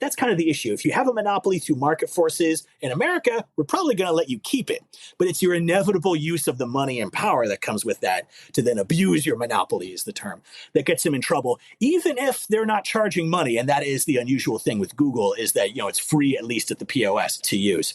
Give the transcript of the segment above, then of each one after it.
That's kind of the issue. If you have a monopoly through market forces in America, we're probably going to let you keep it. But it's your inevitable use of the money and power that comes with that to then abuse your monopoly is the term that gets them in trouble, even if they're not charging money. And that is the unusual thing with Google is that, it's free, at least at the POS, to use.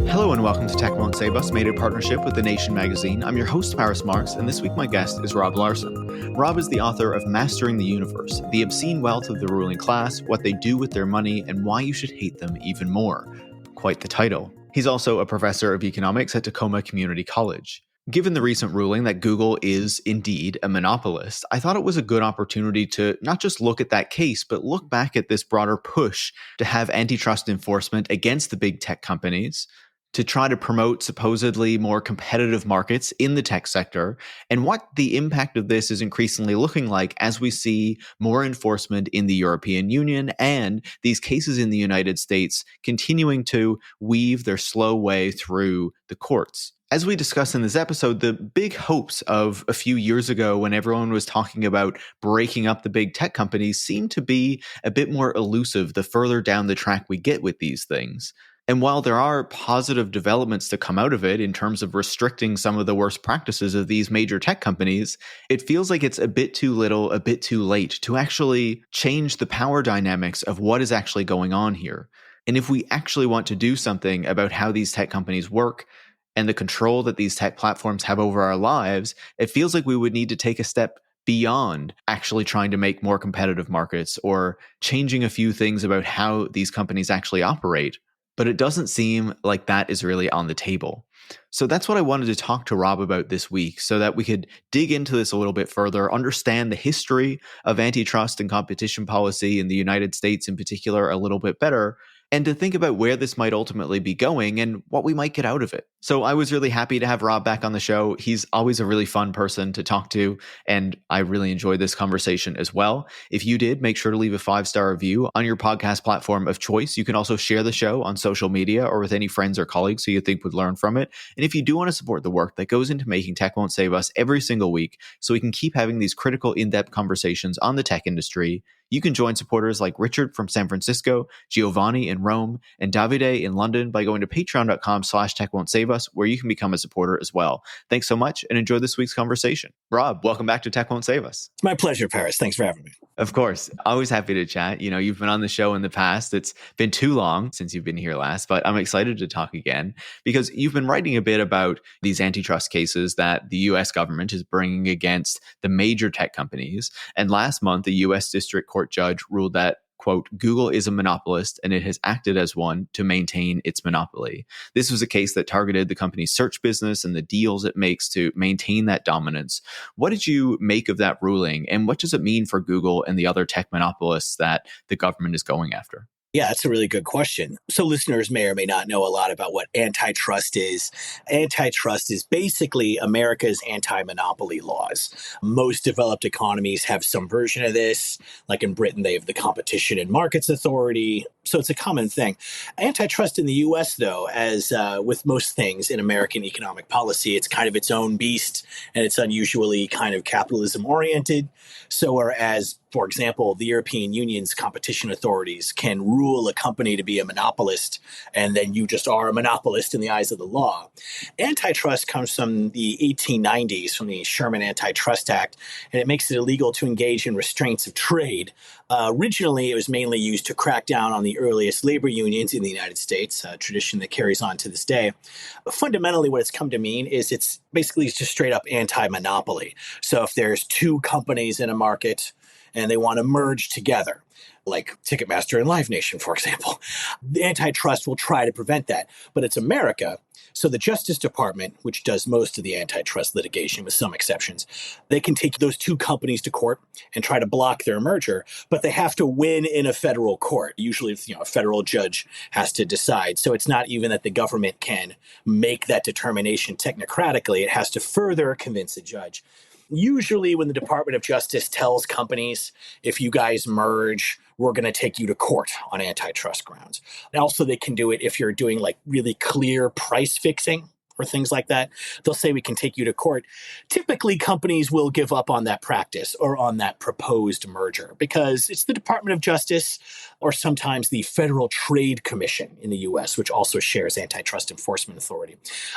Hello and welcome to Tech Won't Save Us, made in partnership with The Nation magazine. I'm your host, Marx, and this week my guest is Rob Larson. Rob is the author of Mastering the Universe, The Obscene Wealth of the Ruling Class, What They Do with Their Money, and Why You Should Hate Them Even More. Quite the title. He's also a professor of economics at Tacoma Community College. Given the recent ruling that Google is indeed a monopolist, I thought it was a good opportunity to not just look at that case, but look back at this broader push to have antitrust enforcement against the big tech companies, to try to promote supposedly more competitive markets in the tech sector, and what the impact of this is increasingly looking like as we see more enforcement in the European Union and these cases in the United States continuing to weave their slow way through the courts. As we discuss in this episode, the big hopes of a few years ago when everyone was talking about breaking up the big tech companies seem to be a bit more elusive the further down the track we get with these things. And while there are positive developments to come out of it in terms of restricting some of the worst practices of these major tech companies, it feels like it's a bit too little, a bit too late to actually change the power dynamics of what is actually going on here. And if we actually want to do something about how these tech companies work and the control that these tech platforms have over our lives, it feels like we would need to take a step beyond actually trying to make more competitive markets or changing a few things about how these companies actually operate. But it doesn't seem like that is really on the table. So that's what I wanted to talk to Rob about this week so that we could dig into this a little bit further, understand the history of antitrust and competition policy in the United States in particular a little bit better, and to think about where this might ultimately be going and what we might get out of it. So I was really happy to have Rob back on the show. He's always a really fun person to talk to, and I really enjoyed this conversation as well. If you did, make sure to leave a 5-star review on your podcast platform of choice. You can also share the show on social media or with any friends or colleagues who you think would learn from it. And if you do want to support the work that goes into making Tech Won't Save Us every single week so we can keep having these critical, in-depth conversations on the tech industry, you can join supporters like Richard from San Francisco, Giovanni in Rome, and Davide in London by going to patreon.com/techwon'tsavus, where you can become a supporter as well. Thanks so much and enjoy this week's conversation. Rob, welcome back to Tech Won't Save Us. It's my pleasure, Paris. Thanks for having me. Of course. Always happy to chat. You've been on the show in the past. It's been too long since you've been here last, but I'm excited to talk again because you've been writing a bit about these antitrust cases that the US government is bringing against the major tech companies. And last month, the US District Court judge ruled that, quote, Google is a monopolist and it has acted as one to maintain its monopoly. This was a case that targeted the company's search business and the deals it makes to maintain that dominance. What did you make of that ruling, and what does it mean for Google and the other tech monopolists that the government is going after? Yeah, that's a really good question. So listeners may or may not know a lot about what antitrust is. Antitrust is basically America's anti-monopoly laws. Most developed economies have some version of this. Like in Britain, they have the Competition and Markets Authority. So it's a common thing. Antitrust in the U.S., though, as with most things in American economic policy, it's kind of its own beast, and it's unusually kind of capitalism-oriented. So whereas, for example, the European Union's competition authorities can rule a company to be a monopolist, and then you just are a monopolist in the eyes of the law. Antitrust comes from the 1890s, from the Sherman Antitrust Act, and it makes it illegal to engage in restraints of trade. Originally, it was mainly used to crack down on the earliest labor unions in the United States, a tradition that carries on to this day. But fundamentally, what it's come to mean is it's basically just straight up anti-monopoly. So if there's two companies in a market and they want to merge together, like Ticketmaster and Live Nation, for example, the antitrust will try to prevent that. But it's America. So the Justice Department, which does most of the antitrust litigation with some exceptions, they can take those two companies to court and try to block their merger, but they have to win in a federal court. Usually, a federal judge has to decide. So it's not even that the government can make that determination technocratically. It has to further convince a judge. Usually when the Department of Justice tells companies, if you guys merge, we're going to take you to court on antitrust grounds. And also, they can do it if you're doing like really clear price fixing or things like that. They'll say we can take you to court. Typically, companies will give up on that practice or on that proposed merger because it's the Department of Justice or sometimes the Federal Trade Commission in the US, which also shares antitrust enforcement authority.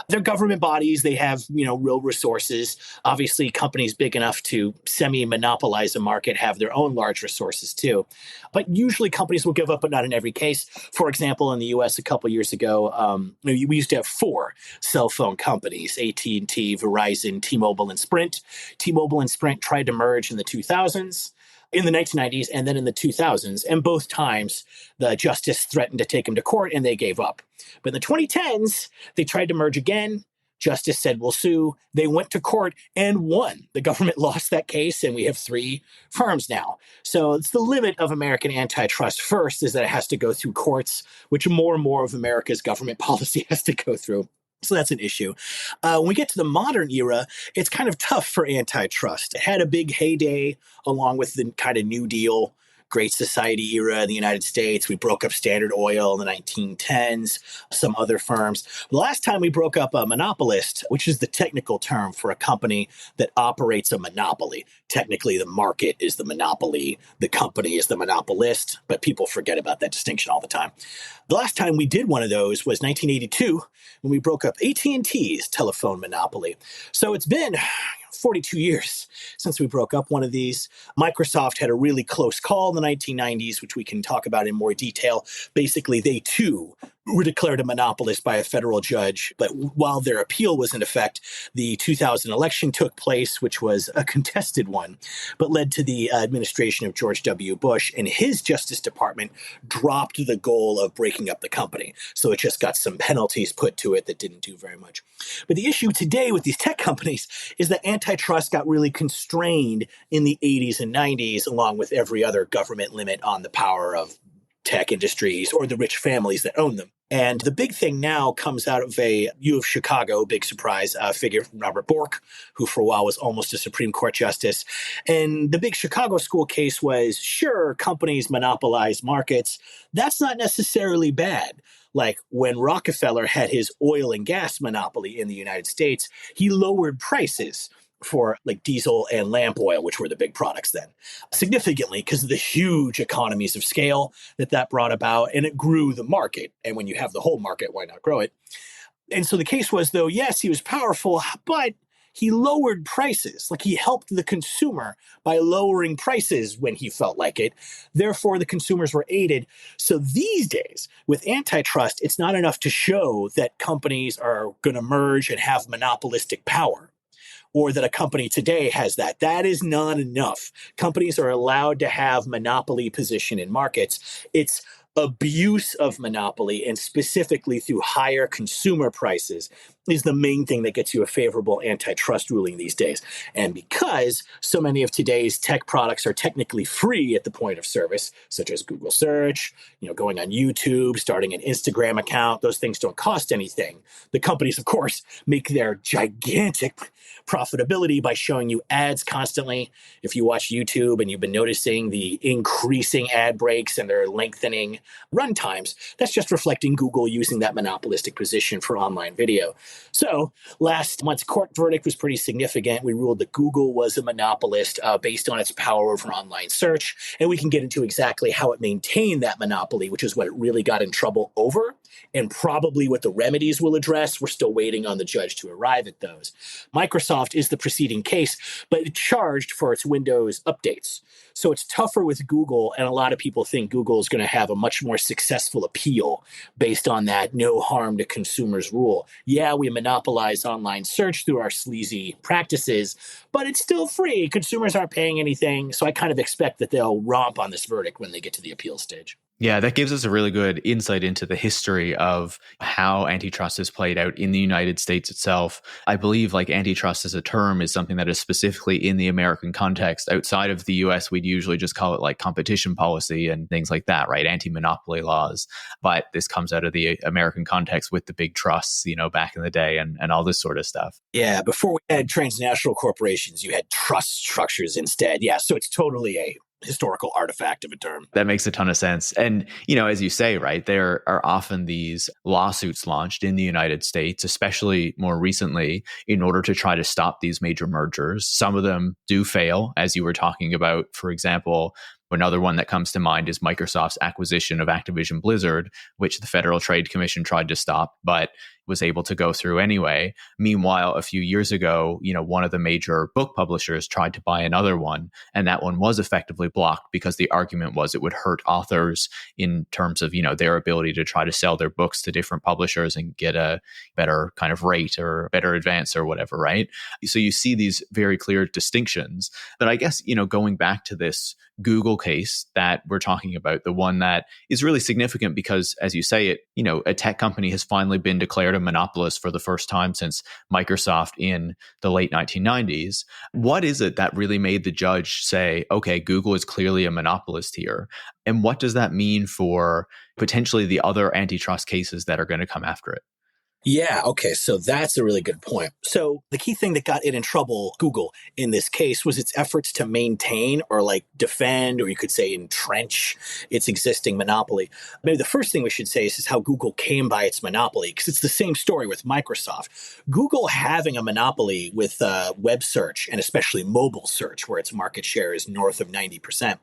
They're government bodies. They have, real resources. Obviously, companies big enough to semi-monopolize a market have their own large resources too. But usually companies will give up, but not in every case. For example, in the US a couple years ago, we used to have 4 cell phone companies, AT&T, Verizon, T-Mobile, and Sprint. T-Mobile and Sprint tried to merge in the 2000s, in the 1990s, and then in the 2000s. And both times, the justice threatened to take them to court, and they gave up. But in the 2010s, they tried to merge again. Justice said, we'll sue. They went to court and won. The government lost that case, and we have 3 firms now. So it's the limit of American antitrust. First is that it has to go through courts, which more and more of America's government policy has to go through. So that's an issue. When we get to the modern era, it's kind of tough for antitrust. It had a big heyday along with the kind of New Deal, Great Society era in the United States. We broke up Standard Oil in the 1910s, some other firms. The last time we broke up a monopolist, which is the technical term for a company that operates a monopoly. Technically, the market is the monopoly. The company is the monopolist, but people forget about that distinction all the time. The last time we did one of those was 1982 when we broke up AT&T's telephone monopoly. So it's been 42 years since we broke up one of these. Microsoft had a really close call in the 1990s, which we can talk about in more detail. Basically, they too were declared a monopolist by a federal judge. But while their appeal was in effect, the 2000 election took place, which was a contested one, but led to the administration of George W. Bush, and his Justice Department dropped the goal of breaking up the company. So it just got some penalties put to it that didn't do very much. But the issue today with these tech companies is that antitrust got really constrained in the 80s and 90s, along with every other government limit on the power of tech industries or the rich families that own them. And the big thing now comes out of a U of Chicago, big surprise, figure, Robert Bork, who for a while was almost a Supreme Court justice. And the big Chicago school case was, sure, companies monopolize markets. That's not necessarily bad. Like when Rockefeller had his oil and gas monopoly in the United States, he lowered prices for like diesel and lamp oil, which were the big products then, significantly because of the huge economies of scale that brought about, and it grew the market. And when you have the whole market, why not grow it? And so the case was, though, yes, he was powerful, but he lowered prices. Like he helped the consumer by lowering prices when he felt like it. Therefore, the consumers were aided. So these days, with antitrust, it's not enough to show that companies are going to merge and have monopolistic power, or that a company today has that. That is not enough. Companies are allowed to have monopoly position in markets. It's abuse of monopoly, and specifically through higher consumer prices, is the main thing that gets you a favorable antitrust ruling these days. And because so many of today's tech products are technically free at the point of service, such as Google search, going on YouTube, starting an Instagram account, those things don't cost anything. The companies, of course, make their gigantic profitability by showing you ads constantly. If you watch YouTube and you've been noticing the increasing ad breaks and their lengthening run times, that's just reflecting Google using that monopolistic position for online video. So last month's court verdict was pretty significant. We ruled that Google was a monopolist based on its power over online search. And we can get into exactly how it maintained that monopoly, which is what it really got in trouble over, and probably what the remedies will address. We're still waiting on the judge to arrive at those. Microsoft is the preceding case, but it charged for its Windows updates. So it's tougher with Google, and a lot of people think Google is going to have a much more successful appeal based on that no harm to consumers rule. Yeah, we monopolize online search through our sleazy practices, but it's still free. Consumers aren't paying anything, so I kind of expect that they'll romp on this verdict when they get to the appeal stage. Yeah, that gives us a really good insight into the history of how antitrust is played out in the United States itself. I believe antitrust as a term is something that is specifically in the American context. Outside of the US, we'd usually just call it competition policy and things like that, right? Anti-monopoly laws. But this comes out of the American context with the big trusts, back in the day and all this sort of stuff. Yeah, before we had transnational corporations, you had trust structures instead. Yeah, so it's totally a historical artifact of a term. That makes a ton of sense. And, as you say, right, there are often these lawsuits launched in the United States, especially more recently, in order to try to stop these major mergers. Some of them do fail, as you were talking about. For example, another one that comes to mind is Microsoft's acquisition of Activision Blizzard, which the Federal Trade Commission tried to stop, but was able to go through anyway. Meanwhile, a few years ago, one of the major book publishers tried to buy another one, and that one was effectively blocked because the argument was it would hurt authors in terms of, their ability to try to sell their books to different publishers and get a better kind of rate or better advance or whatever, right? So you see these very clear distinctions. But I guess, going back to this Google case that we're talking about, the one that is really significant because, as you say, a tech company has finally been declared a monopolist for the first time since Microsoft in the late 1990s. What is it that really made the judge say, okay, Google is clearly a monopolist here? And what does that mean for potentially the other antitrust cases that are going to come after it? Yeah, okay, so that's a really good point. So the key thing that got it in trouble, Google, in this case was its efforts to maintain or defend, or you could say entrench its existing monopoly. Maybe the first thing we should say is how Google came by its monopoly, because it's the same story with Microsoft. Google having a monopoly with web search, and especially mobile search, where its market share is north of 90%,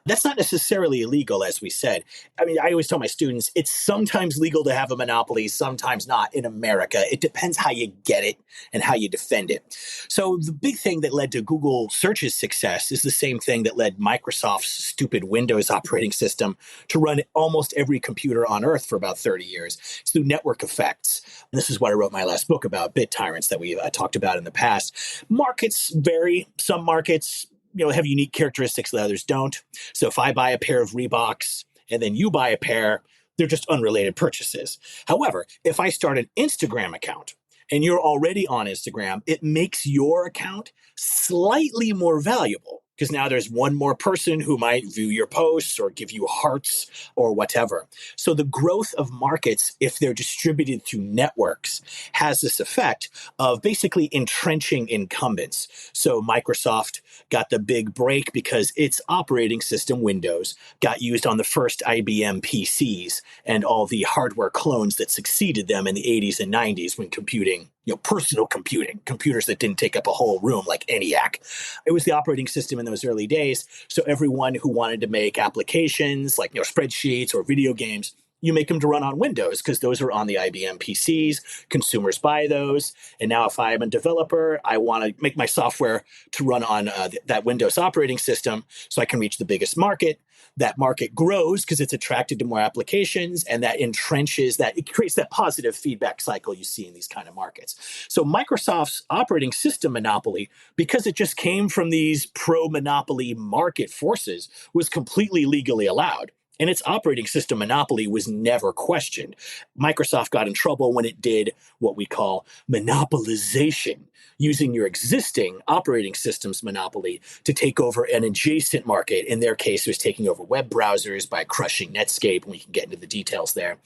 that's not necessarily illegal, as we said. I mean, I always tell my students, it's sometimes legal to have a monopoly, sometimes not. In America, it depends how you get it and how you defend it. So the big thing that led to Google Search's success is the same thing that led Microsoft's stupid Windows operating system to run almost every computer on Earth for about 30 years. It's through network effects. And this is what I wrote my last book about, bit tyrants, that we've talked about in the past. Markets vary. Some markets have unique characteristics that others don't. So if I buy a pair of Reeboks and then you buy a pair, they're just unrelated purchases. However, if I start an Instagram account and you're already on Instagram, it makes your account slightly more valuable because now there's one more person who might view your posts or give you hearts or whatever. So the growth of markets, if they're distributed through networks, has this effect of basically entrenching incumbents. So Microsoft got the big break because its operating system, Windows, got used on the first IBM PCs and all the hardware clones that succeeded them in the 80s and 90s when computing, personal computing, computers that didn't take up a whole room like ENIAC. It was the operating system in those early days. So everyone who wanted to make applications like spreadsheets or video games, you make them to run on Windows because those are on the IBM PCs. Consumers buy those. And now if I'm a developer, I want to make my software to run on that Windows operating system so I can reach the biggest market. That market grows because it's attracted to more applications, and that entrenches that. It creates that positive feedback cycle you see in these kind of markets. So Microsoft's operating system monopoly, because it just came from these pro-monopoly market forces, was completely legally allowed. And its operating system monopoly was never questioned. Microsoft got in trouble when it did what we call monopolization, using your existing operating system's monopoly to take over an adjacent market. In their case, it was taking over web browsers by crushing Netscape, and we can get into the details there.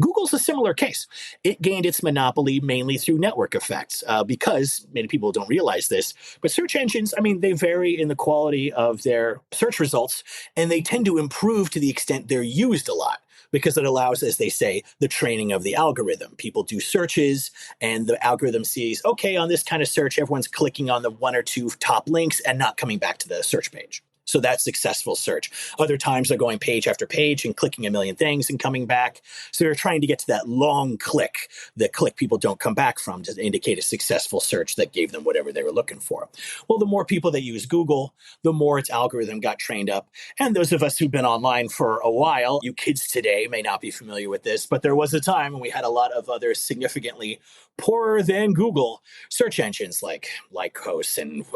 Google's a similar case. It gained its monopoly mainly through network effects because many people don't realize this, but search engines, they vary in the quality of their search results, and they tend to improve to the extent they're used a lot because it allows, as they say, the training of the algorithm. People do searches and the algorithm sees, okay, on this kind of search, everyone's clicking on the one or two top links and not coming back to the search page. So that's successful search. Other times they're going page after page and clicking a million things and coming back. So they're trying to get to that long click, the click people don't come back from, to indicate a successful search that gave them whatever they were looking for. Well, the more people that use Google, the more its algorithm got trained up. And those of us who've been online for a while, you kids today may not be familiar with this, but there was a time when we had a lot of other significantly poorer than Google search engines like Lycos and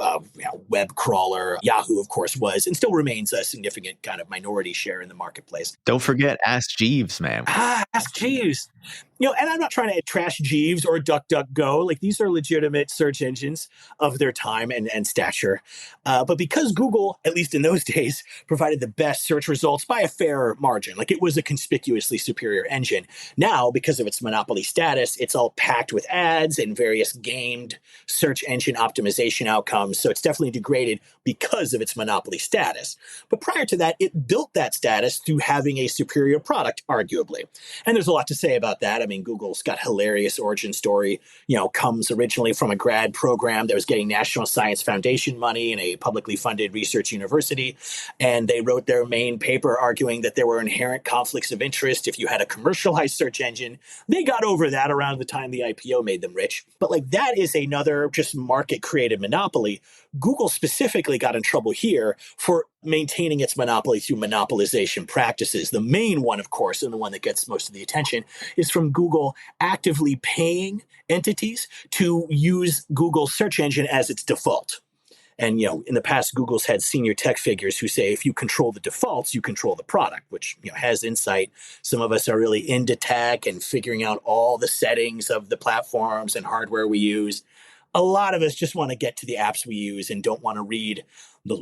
web crawler. Yahoo, of course, was and still remains a significant kind of minority share in the marketplace. Don't forget Ask Jeeves, man. Ask Jeeves. And I'm not trying to trash Jeeves or DuckDuckGo. Like, these are legitimate search engines of their time and stature. But because Google, at least in those days, provided the best search results by a fair margin, like it was a conspicuously superior engine. Now, because of its monopoly status, it's all packed with ads and various gamed search engine optimization outcomes. So it's definitely degraded because of its monopoly status. But prior to that, it built that status through having a superior product, arguably. And there's a lot to say about that. I mean, Google's got hilarious origin story, comes originally from a grad program that was getting National Science Foundation money in a publicly funded research university. And they wrote their main paper arguing that there were inherent conflicts of interest if you had a commercialized search engine. They got over that around the time the IPO made them rich. But that is another just market-created monopoly. Google specifically got in trouble here for maintaining its monopoly through monopolization practices. The main one, of course, and the one that gets most of the attention, is from Google actively paying entities to use Google's search engine as its default. And, in the past, Google's had senior tech figures who say, if you control the defaults, you control the product, which, has insight. Some of us are really into tech and figuring out all the settings of the platforms and hardware we use. A lot of us just want to get to the apps we use and don't want to read the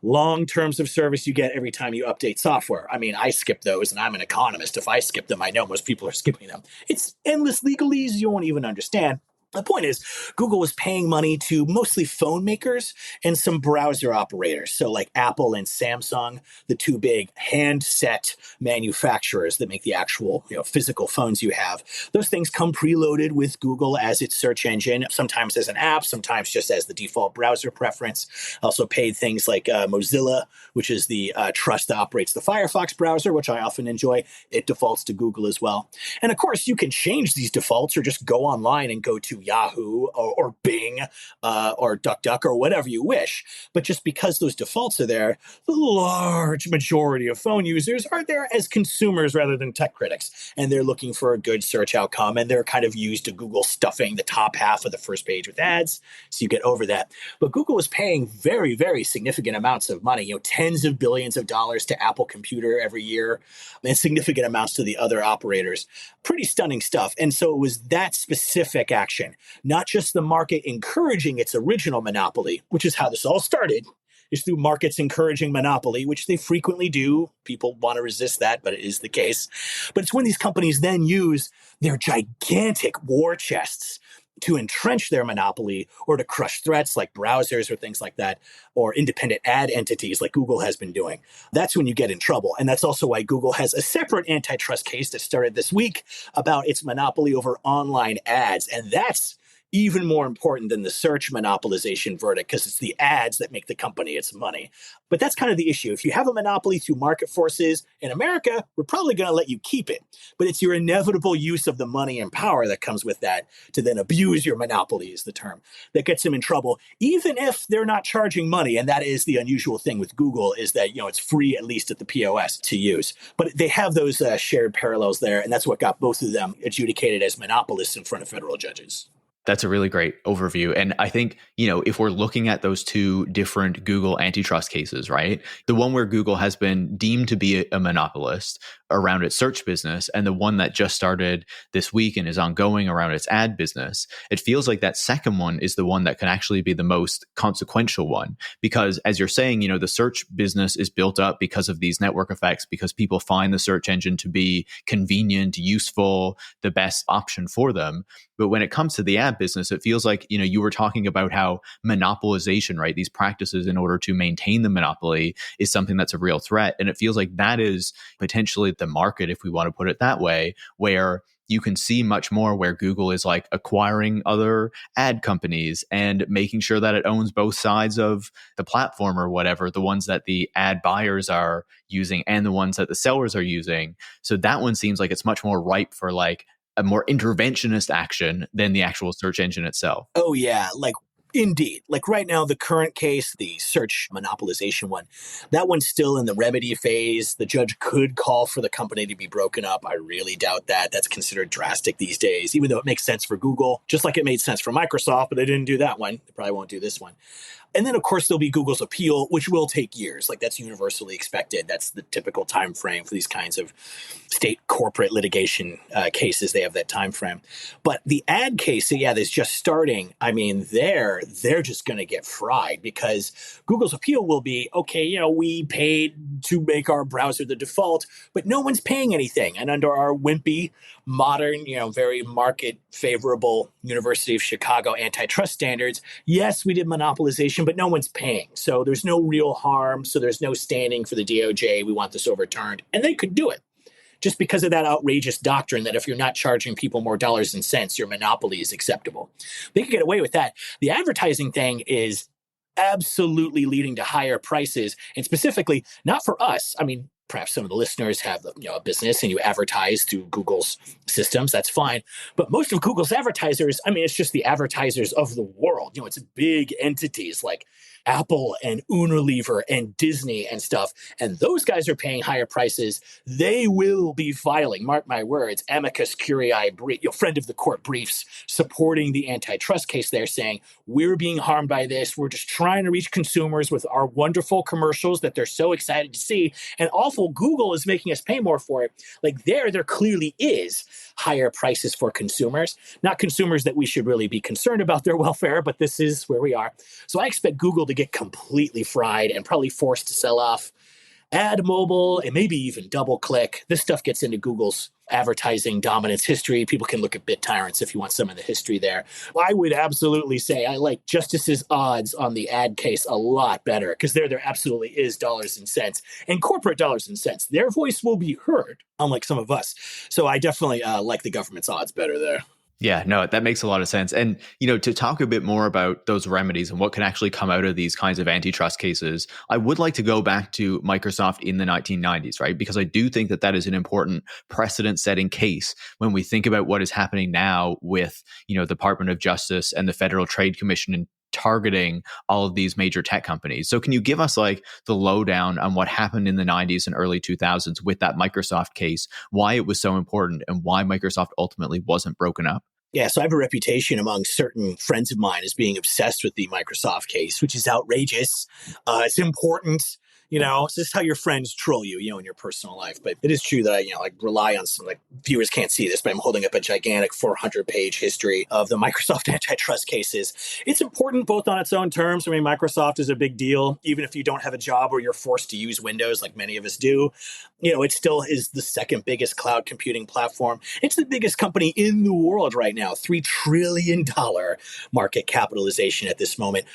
long terms of service you get every time you update software. I mean, I skip those and I'm an economist. If I skip them, I know most people are skipping them. It's endless legalese you won't even understand. The point is, Google was paying money to mostly phone makers and some browser operators. So like Apple and Samsung, the two big handset manufacturers that make the actual physical phones you have. Those things come preloaded with Google as its search engine, sometimes as an app, sometimes just as the default browser preference. Also paid things like Mozilla, which is the trust that operates the Firefox browser, which I often enjoy. It defaults to Google as well. And of course, you can change these defaults or just go online and go to Yahoo or Bing or DuckDuck or whatever you wish. But just because those defaults are there, the large majority of phone users are there as consumers rather than tech critics. And they're looking for a good search outcome. And they're kind of used to Google stuffing the top half of the first page with ads. So you get over that. But Google was paying very, very significant amounts of money, tens of billions of dollars to Apple Computer every year, and significant amounts to the other operators. Pretty stunning stuff. And so it was that specific action, not just the market encouraging its original monopoly, which is how this all started, is through markets encouraging monopoly, which they frequently do. People want to resist that, but it is the case. But it's when these companies then use their gigantic war chests to entrench their monopoly or to crush threats like browsers or things like that, or independent ad entities like Google has been doing. That's when you get in trouble. And that's also why Google has a separate antitrust case that started this week about its monopoly over online ads. And that's even more important than the search monopolization verdict, because it's the ads that make the company its money. But that's kind of the issue. If you have a monopoly through market forces in America, we're probably going to let you keep it. But it's your inevitable use of the money and power that comes with that to then abuse your monopoly, is the term, that gets them in trouble, even if they're not charging money. And that is the unusual thing with Google, is that, it's free, at least at the POS, to use. But they have those shared parallels there. And that's what got both of them adjudicated as monopolists in front of federal judges. That's a really great overview. And I think, if we're looking at those two different Google antitrust cases, right? The one where Google has been deemed to be a monopolist around its search business, and the one that just started this week and is ongoing around its ad business, it feels like that second one is the one that can actually be the most consequential one. Because as you're saying, the search business is built up because of these network effects, because people find the search engine to be convenient, useful, the best option for them. But when it comes to the ad business, it feels like, you were talking about how monopolization, right? These practices in order to maintain the monopoly is something that's a real threat. And it feels like that is potentially the market, if we want to put it that way, where you can see much more where Google is like acquiring other ad companies and making sure that it owns both sides of the platform or whatever, the ones that the ad buyers are using and the ones that the sellers are using. So that one seems like it's much more ripe for like a more interventionist action than the actual search engine itself. Oh, yeah. Indeed. Right now, the current case, the search monopolization one, that one's still in the remedy phase. The judge could call for the company to be broken up. I really doubt that. That's considered drastic these days, even though it makes sense for Google, just like it made sense for Microsoft, but they didn't do that one. They probably won't do this one. And then, of course, there'll be Google's appeal, which will take years. Like, that's universally expected. That's the typical time frame for these kinds of state corporate litigation cases. They have that time frame. But the ad case, that's just starting. I mean, they're just going to get fried because Google's appeal will be, okay, we paid to make our browser the default, but no one's paying anything. And under our wimpy, modern, very market favorable University of Chicago antitrust standards, yes, we did monopolization, but no one's paying. So there's no real harm. So there's no standing for the DOJ. We want this overturned. And they could do it just because of that outrageous doctrine that if you're not charging people more dollars and cents, your monopoly is acceptable. They could get away with that. The advertising thing is absolutely leading to higher prices, and specifically not for us. I mean, perhaps some of the listeners have a business and you advertise through Google's systems. That's fine. But most of Google's advertisers, I mean, it's just the advertisers of the world. It's big entities like Apple and Unilever and Disney and stuff. And those guys are paying higher prices. They will be filing, mark my words, amicus curiae, friend of the court briefs supporting the antitrust case. They're saying, we're being harmed by this. We're just trying to reach consumers with our wonderful commercials that they're so excited to see. And awful Google is making us pay more for it. Like there clearly is higher prices for consumers, not consumers that we should really be concerned about their welfare, but this is where we are. So I expect Google to get completely fried and probably forced to sell off Ad Mobile and maybe even DoubleClick. This stuff gets into Google's advertising dominance history. People can look at BitTyrants if you want some of the history there. I would absolutely say I like Justice's odds on the ad case a lot better because there absolutely is dollars and cents and corporate dollars and cents. Their voice will be heard, unlike some of us. So I definitely like the government's odds better there. Yeah, no, that makes a lot of sense. And, to talk a bit more about those remedies and what can actually come out of these kinds of antitrust cases, I would like to go back to Microsoft in the 1990s, right? Because I do think that is an important precedent-setting case when we think about what is happening now with, the Department of Justice and the Federal Trade Commission and targeting all of these major tech companies. So can you give us the lowdown on what happened in the 90s and early 2000s with that Microsoft case, why it was so important and why Microsoft ultimately wasn't broken up? Yeah, so I have a reputation among certain friends of mine as being obsessed with the Microsoft case, which is outrageous. It's important. It's just how your friends troll you, in your personal life. But it is true that I rely on some, viewers can't see this, but I'm holding up a gigantic 400-page history of the Microsoft antitrust cases. It's important both on its own terms. I mean, Microsoft is a big deal, even if you don't have a job or you're forced to use Windows like many of us do. It still is the second biggest cloud computing platform. It's the biggest company in the world right now, $3 trillion market capitalization at this moment.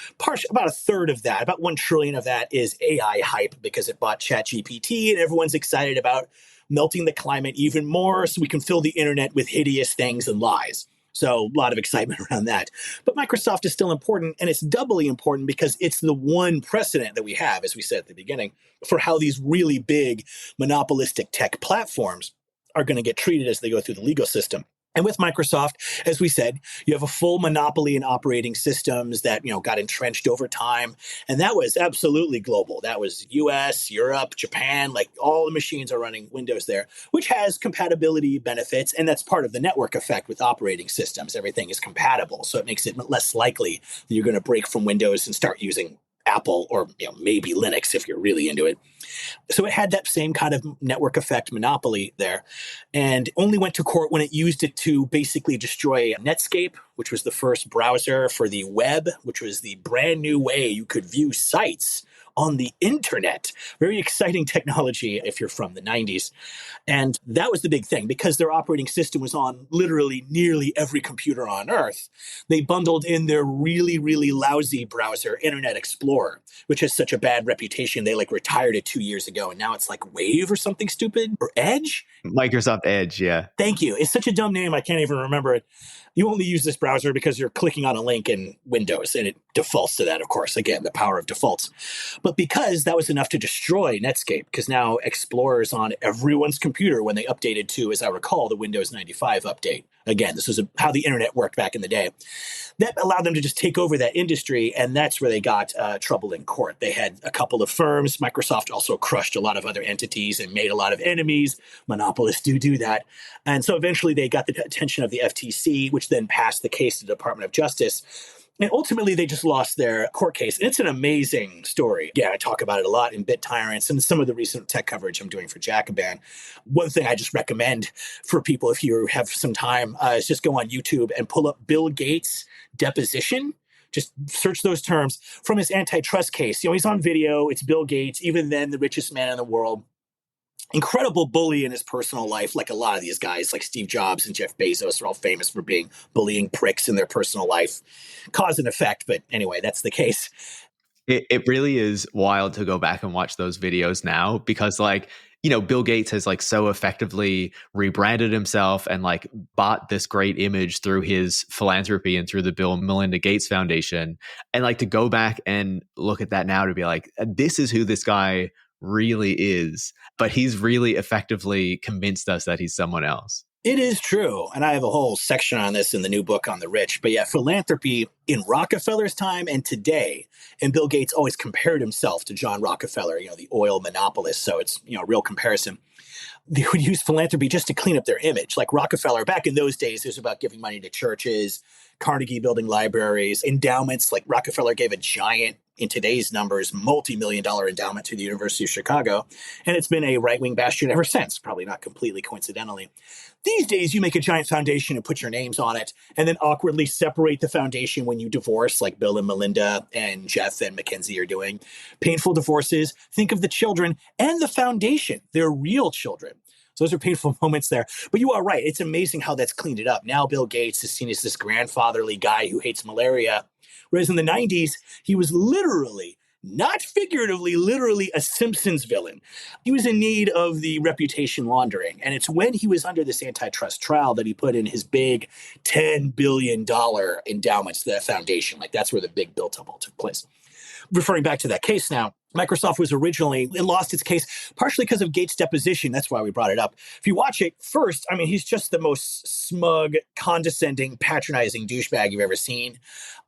About a third of that, about $1 trillion of that is AI hype because it bought ChatGPT and everyone's excited about melting the climate even more so we can fill the internet with hideous things and lies. So a lot of excitement around that. But Microsoft is still important, and it's doubly important because it's the one precedent that we have, as we said at the beginning, for how these really big monopolistic tech platforms are going to get treated as they go through the legal system. And with Microsoft, as we said, you have a full monopoly in operating systems that, got entrenched over time. And that was absolutely global. That was US, Europe, Japan, all the machines are running Windows there, which has compatibility benefits. And that's part of the network effect with operating systems. Everything is compatible. So it makes it less likely that you're going to break from Windows and start using Apple or maybe Linux if you're really into it. So it had that same kind of network effect monopoly there and only went to court when it used it to basically destroy Netscape, which was the first browser for the web, which was the brand new way you could view sites on the internet. Very exciting technology if you're from the 90s. And that was the big thing because their operating system was on literally nearly every computer on Earth. They bundled in their really, really lousy browser, Internet Explorer, which has such a bad reputation. They retired it 2 years ago and now it's Wave or something stupid or Edge. Microsoft Edge, yeah. Thank you. It's such a dumb name. I can't even remember it. You only use this browser because you're clicking on a link in Windows and it defaults to that, of course. Again, the power of defaults. But because that was enough to destroy Netscape, because now Explorer's on everyone's computer when they updated to, as I recall, the Windows 95 update. Again, this was how the internet worked back in the day. That allowed them to just take over that industry, and that's where they got trouble in court. They had a couple of firms. Microsoft also crushed a lot of other entities and made a lot of enemies. Monopolists do that. And so eventually they got the attention of the FTC, which then passed the case to the Department of Justice. And ultimately, they just lost their court case. And it's an amazing story. Yeah, I talk about it a lot in Bit Tyrants and some of the recent tech coverage I'm doing for Jacobin. One thing I just recommend for people, if you have some time, is just go on YouTube and pull up Bill Gates' deposition. Just search those terms from his antitrust case. He's on video. It's Bill Gates, even then the richest man in the world. Incredible bully in his personal life, like a lot of these guys, like Steve Jobs and Jeff Bezos are all famous for being bullying pricks in their personal life. Cause and effect, but anyway, that's the case. It really is wild to go back and watch those videos now because Bill Gates has so effectively rebranded himself and bought this great image through his philanthropy and through the Bill and Melinda Gates Foundation. And to go back and look at that now to be this is who this guy really is, but he's really effectively convinced us that he's someone else. It is true. And I have a whole section on this in the new book on the rich. But yeah, philanthropy in Rockefeller's time and today, and Bill Gates always compared himself to John Rockefeller, the oil monopolist. So it's, a real comparison. They would use philanthropy just to clean up their image. Like Rockefeller, back in those days, it was about giving money to churches, Carnegie building libraries, endowments. Like Rockefeller gave a giant, in today's numbers, multi-million-dollar endowment to the University of Chicago. And it's been a right-wing bastion ever since, probably not completely coincidentally. These days, you make a giant foundation and put your names on it, and then awkwardly separate the foundation when you divorce, like Bill and Melinda and Jeff and Mackenzie are doing. Painful divorces. Think of the children and the foundation. They're real children. So those are painful moments there. But you are right. It's amazing how that's cleaned it up. Now Bill Gates is seen as this grandfatherly guy who hates malaria. Whereas in the 90s, he was literally, not figuratively, literally a Simpsons villain. He was in need of the reputation laundering. And it's when he was under this antitrust trial that he put in his big $10 billion endowments to that foundation. That's where the big build-up all took place. Referring back to that case now, Microsoft was originally, it lost its case partially because of Gates' deposition. That's why we brought it up. If you watch it first, he's just the most smug, condescending, patronizing douchebag you've ever seen.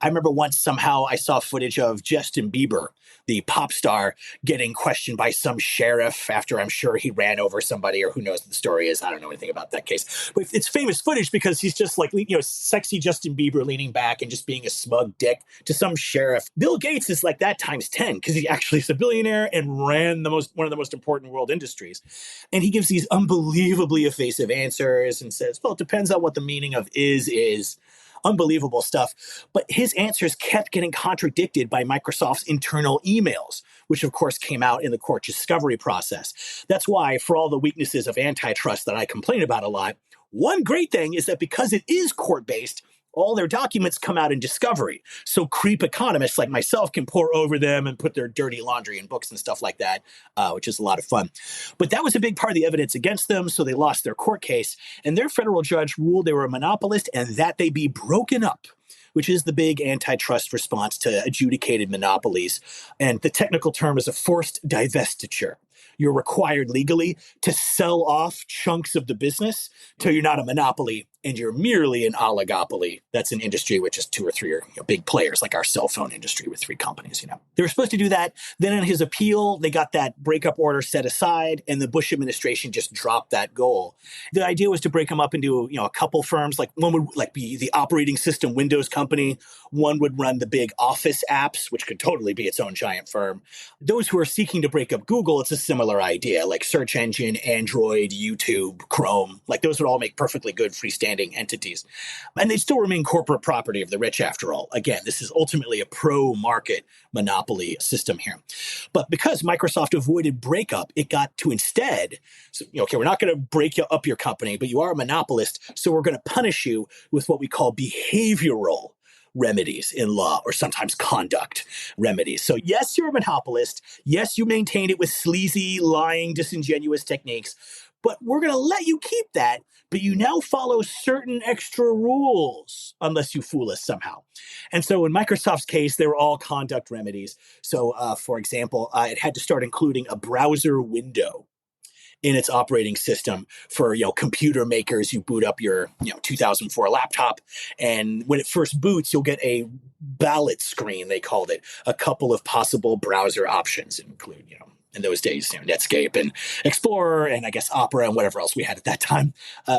I remember once somehow I saw footage of Justin Bieber, the pop star, getting questioned by some sheriff after I'm sure he ran over somebody, or who knows what the story is. I don't know anything about that case. But it's famous footage because he's just sexy Justin Bieber leaning back and just being a smug dick to some sheriff. Bill Gates is like that times 10 because he actually is a billionaire and ran one of the most important world industries. And he gives these unbelievably evasive answers and says, well, it depends on what the meaning of is. Unbelievable stuff. But his answers kept getting contradicted by Microsoft's internal emails, which of course came out in the court discovery process. That's why, for all the weaknesses of antitrust that I complain about a lot, one great thing is that because it is court-based, all their documents come out in discovery. So creep economists like myself can pour over them and put their dirty laundry in books and stuff like that, which is a lot of fun. But that was a big part of the evidence against them, so they lost their court case. And their federal judge ruled they were a monopolist and that they be broken up, which is the big antitrust response to adjudicated monopolies. And the technical term is a forced divestiture. You're required legally to sell off chunks of the business till you're not a monopoly and you're merely an oligopoly. That's an industry with just two or three big players, like our cell phone industry with three companies. They were supposed to do that. Then in his appeal, they got that breakup order set aside, and the Bush administration just dropped that goal. The idea was to break them up into a couple firms. Like one would be the operating system Windows company. One would run the big Office apps, which could totally be its own giant firm. Those who are seeking to break up Google, it's a similar idea, like search engine, Android, YouTube, Chrome. Those would all make perfectly good freestanding entities. And they still remain corporate property of the rich after all. Again, this is ultimately a pro-market monopoly system here. But because Microsoft avoided breakup, it got to instead, we're not going to break up your company, but you are a monopolist, so we're going to punish you with what we call behavioral remedies in law, or sometimes conduct remedies. So yes, you're a monopolist. Yes, you maintain it with sleazy, lying, disingenuous techniques, but we're going to let you keep that, but you now follow certain extra rules unless you fool us somehow. And so in Microsoft's case, they were all conduct remedies. So for example, it had to start including a browser window in its operating system for, computer makers. You boot up your, 2004 laptop, and when it first boots, you'll get a ballot screen, they called it, a couple of possible browser options include, in those days, Netscape and Explorer and I guess Opera and whatever else we had at that time,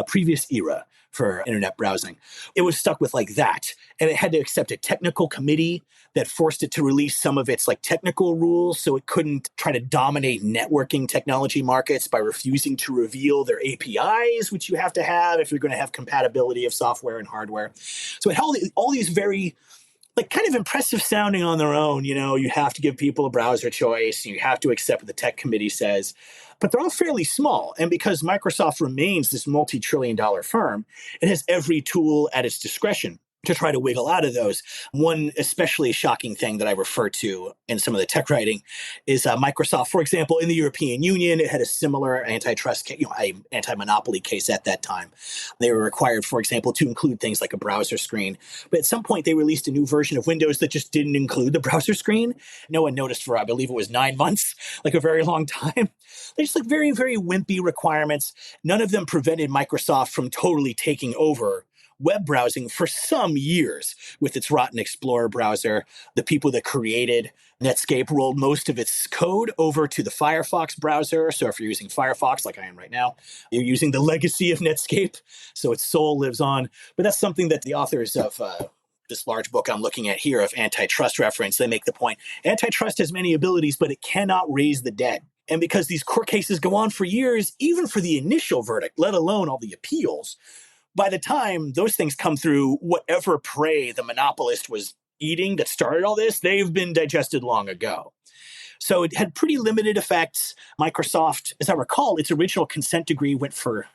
previous era for internet browsing. It was stuck with like that. And it had to accept a technical committee that forced it to release some of its like technical rules so it couldn't try to dominate networking technology markets by refusing to reveal their APIs, which you have to have if you're going to have compatibility of software and hardware. So it had all these very like kind of impressive sounding on their own. You have to give people a browser choice. You have to accept what the tech committee says. But they're all fairly small. And because Microsoft remains this multi-trillion-dollar firm, it has every tool at its discretion to try to wiggle out of those. One especially shocking thing that I refer to in some of the tech writing is Microsoft, for example, in the European Union, it had a similar antitrust, anti-monopoly case at that time. They were required, for example, to include things like a browser screen. But at some point, they released a new version of Windows that just didn't include the browser screen. No one noticed for, I believe it was 9 months, like a very long time. They're just like very, very wimpy requirements. None of them prevented Microsoft from totally taking over web browsing for some years with its rotten Explorer browser. The people that created Netscape rolled most of its code over to the Firefox browser. So if you're using Firefox, like I am right now, you're using the legacy of Netscape. So its soul lives on. But that's something that the authors of this large book I'm looking at here of Antitrust reference, they make the point. Antitrust has many abilities, but it cannot raise the dead. And because these court cases go on for years, even for the initial verdict, let alone all the appeals, by the time those things come through, whatever prey the monopolist was eating that started all this, they've been digested long ago. So it had pretty limited effects. Microsoft, as I recall, its original consent decree went for,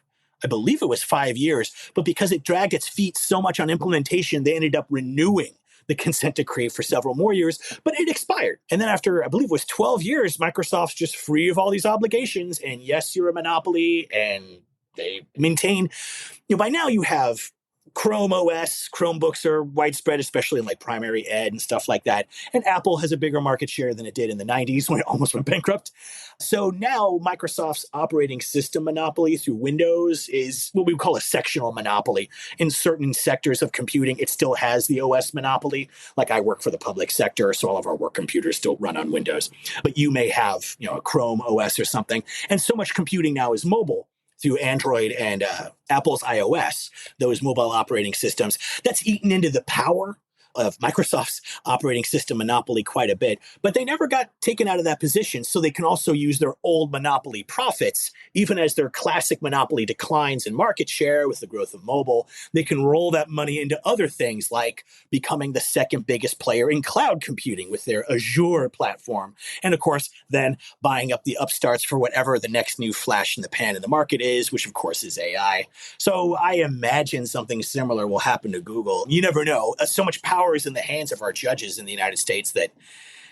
I believe it was 5 years, but because it dragged its feet so much on implementation, they ended up renewing the consent decree for several more years, but it expired. And then after, I believe it was 12 years, Microsoft's just free of all these obligations. And yes, you're a monopoly, and they maintain, by now you have Chrome OS. Chromebooks are widespread, especially in like primary ed and stuff like that. And Apple has a bigger market share than it did in the 90s when it almost went bankrupt. So now Microsoft's operating system monopoly through Windows is what we would call a sectional monopoly. In certain sectors of computing, it still has the OS monopoly. Like I work for the public sector, so all of our work computers still run on Windows. But you may have, a Chrome OS or something. And so much computing now is mobile through Android and Apple's iOS, those mobile operating systems. That's eaten into the power of Microsoft's operating system monopoly quite a bit, but they never got taken out of that position, so they can also use their old monopoly profits, even as their classic monopoly declines in market share with the growth of mobile. They can roll that money into other things like becoming the second biggest player in cloud computing with their Azure platform, and of course, then buying up the upstarts for whatever the next new flash in the pan in the market is, which of course is AI. So I imagine something similar will happen to Google. You never know. So much power is in the hands of our judges in the United States that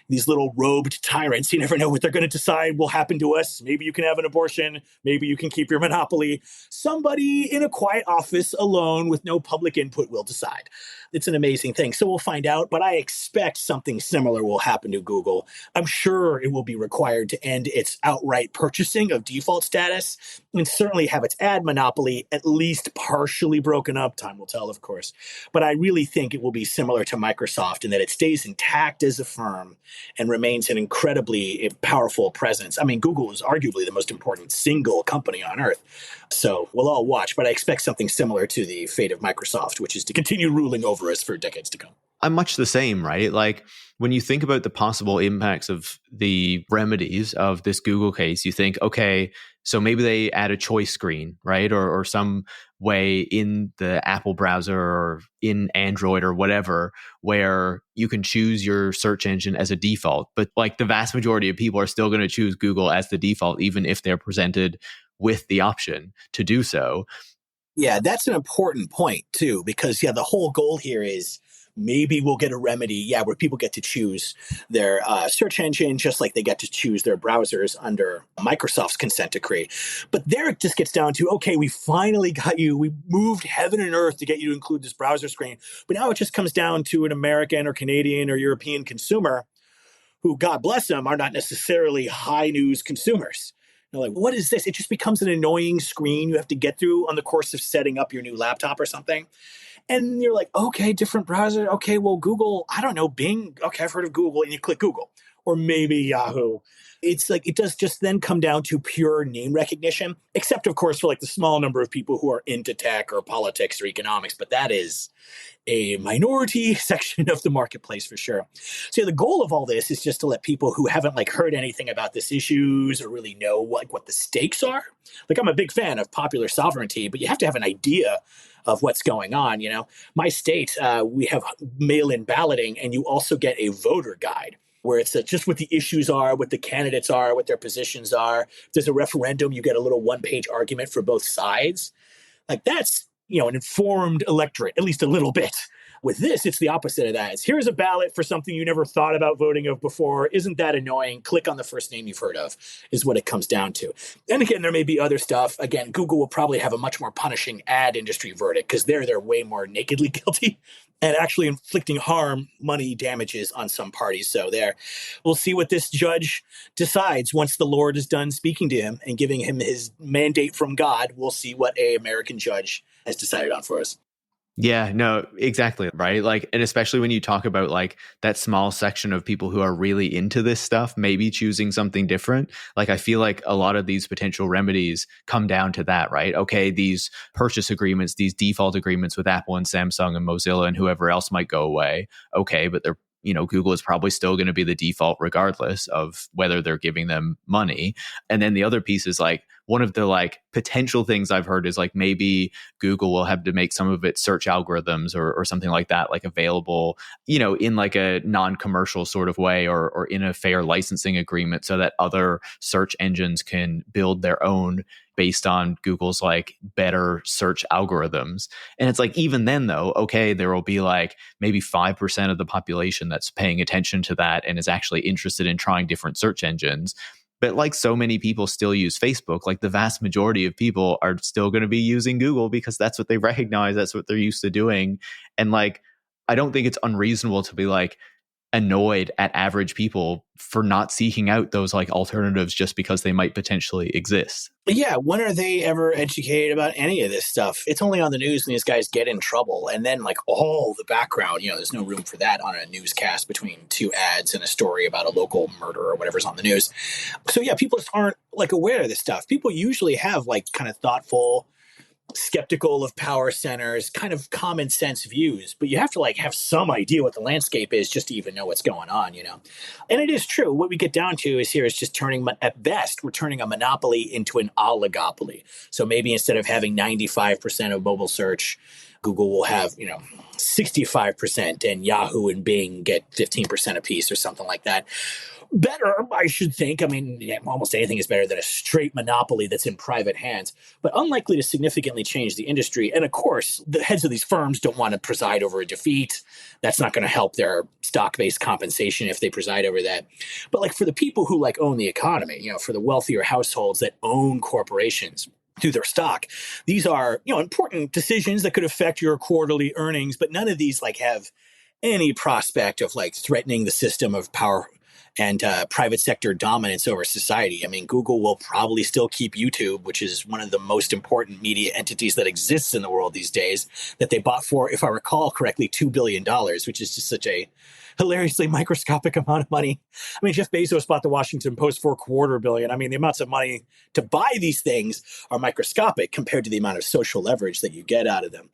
these little robed tyrants, you never know what they're going to decide will happen to us. Maybe you can have an abortion. Maybe you can keep your monopoly. Somebody in a quiet office alone with no public input will decide. It's an amazing thing. So we'll find out, but I expect something similar will happen to Google. I'm sure it will be required to end its outright purchasing of default status and certainly have its ad monopoly at least partially broken up. Time will tell, of course. But I really think it will be similar to Microsoft in that it stays intact as a firm and remains an incredibly powerful presence. I mean, Google is arguably the most important single company on earth. So we'll all watch, but I expect something similar to the fate of Microsoft, which is to continue ruling over us for decades to come. I'm much the same, right? Like when you think about the possible impacts of the remedies of this Google case, you think, okay, so maybe they add a choice screen, right? Or some way in the Apple browser or in Android or whatever, where you can choose your search engine as a default. But like the vast majority of people are still going to choose Google as the default, even if they're presented with the option to do so. Yeah, that's an important point too, because the whole goal here is maybe we'll get a remedy, where people get to choose their search engine just like they get to choose their browsers under Microsoft's consent decree. But there it just gets down to, okay, we finally got you. We moved heaven and earth to get you to include this browser screen. But now it just comes down to an American or Canadian or European consumer who, God bless them, are not necessarily high news consumers. You're like, what is this? It just becomes an annoying screen you have to get through on the course of setting up your new laptop or something. And you're like, okay, different browser. Okay, well, Google, I don't know, Bing. Okay, I've heard of Google. And you click Google. or maybe Yahoo. It's like it does just then come down to pure name recognition, except, of course, for like the small number of people who are into tech or politics or economics. But that is a minority section of the marketplace for sure. So the goal of all this is just to let people who haven't like heard anything about this issues or really know what the stakes are. Like I'm a big fan of popular sovereignty, but you have to have an idea of what's going on. My state, we have mail-in balloting, and you also get a voter guide where it's just what the issues are, what the candidates are, what their positions are. If there's a referendum, you get a little one-page argument for both sides. Like that's, an informed electorate, at least a little bit. With this, it's the opposite of that. It's here's a ballot for something you never thought about voting of before. Isn't that annoying? Click on the first name you've heard of is what it comes down to. And again, there may be other stuff. Again, Google will probably have a much more punishing ad industry verdict because they're way more nakedly guilty and actually inflicting harm, money damages on some parties. So we'll see what this judge decides once the Lord is done speaking to him and giving him his mandate from God. We'll see what a American judge has decided on for us. Yeah, no, exactly. Right. Like, and especially when you talk about like that small section of people who are really into this stuff, maybe choosing something different. Like, I feel like a lot of these potential remedies come down to that, right? Okay, these purchase agreements, these default agreements with Apple and Samsung and Mozilla and whoever else might go away. Okay, but they're Google is probably still going to be the default regardless of whether they're giving them money. And then the other piece is like one of the like potential things I've heard is like maybe Google will have to make some of its search algorithms or something like that, like available, in like a non-commercial sort of way or in a fair licensing agreement so that other search engines can build their own based on Google's like better search algorithms. And it's like, even then though, okay, there will be like maybe 5% of the population that's paying attention to that and is actually interested in trying different search engines. But like so many people still use Facebook, like the vast majority of people are still going to be using Google because that's what they recognize. That's what they're used to doing. And like, I don't think it's unreasonable to be like, annoyed at average people for not seeking out those like alternatives just because they might potentially exist. Yeah, when are they ever educated about any of this stuff? It's only on the news when these guys get in trouble. And then like all the background, there's no room for that on a newscast between two ads and a story about a local murder or whatever's on the news. So yeah, people just aren't like aware of this stuff. People usually have like kind of thoughtful, skeptical of power centers, kind of common sense views, but you have to like have some idea what the landscape is just to even know what's going on, And it is true. What we get down to is just at best, we're turning a monopoly into an oligopoly. So maybe instead of having 95% of mobile search, Google will have, 65%, and Yahoo and Bing get 15% apiece or something like that. Better, I should think. I mean, almost anything is better than a straight monopoly that's in private hands, but unlikely to significantly change the industry. And of course, the heads of these firms don't want to preside over a defeat. That's not going to help their stock-based compensation if they preside over that. But like for the people who like own the economy, for the wealthier households that own corporations through their stock, these are, important decisions that could affect your quarterly earnings, but none of these like have any prospect of like threatening the system of power and private sector dominance over society. I mean, Google will probably still keep YouTube, which is one of the most important media entities that exists in the world these days, that they bought for, if I recall correctly, $2 billion, which is just such a hilariously microscopic amount of money. I mean, Jeff Bezos bought the Washington Post for $250 million. I mean, the amounts of money to buy these things are microscopic compared to the amount of social leverage that you get out of them.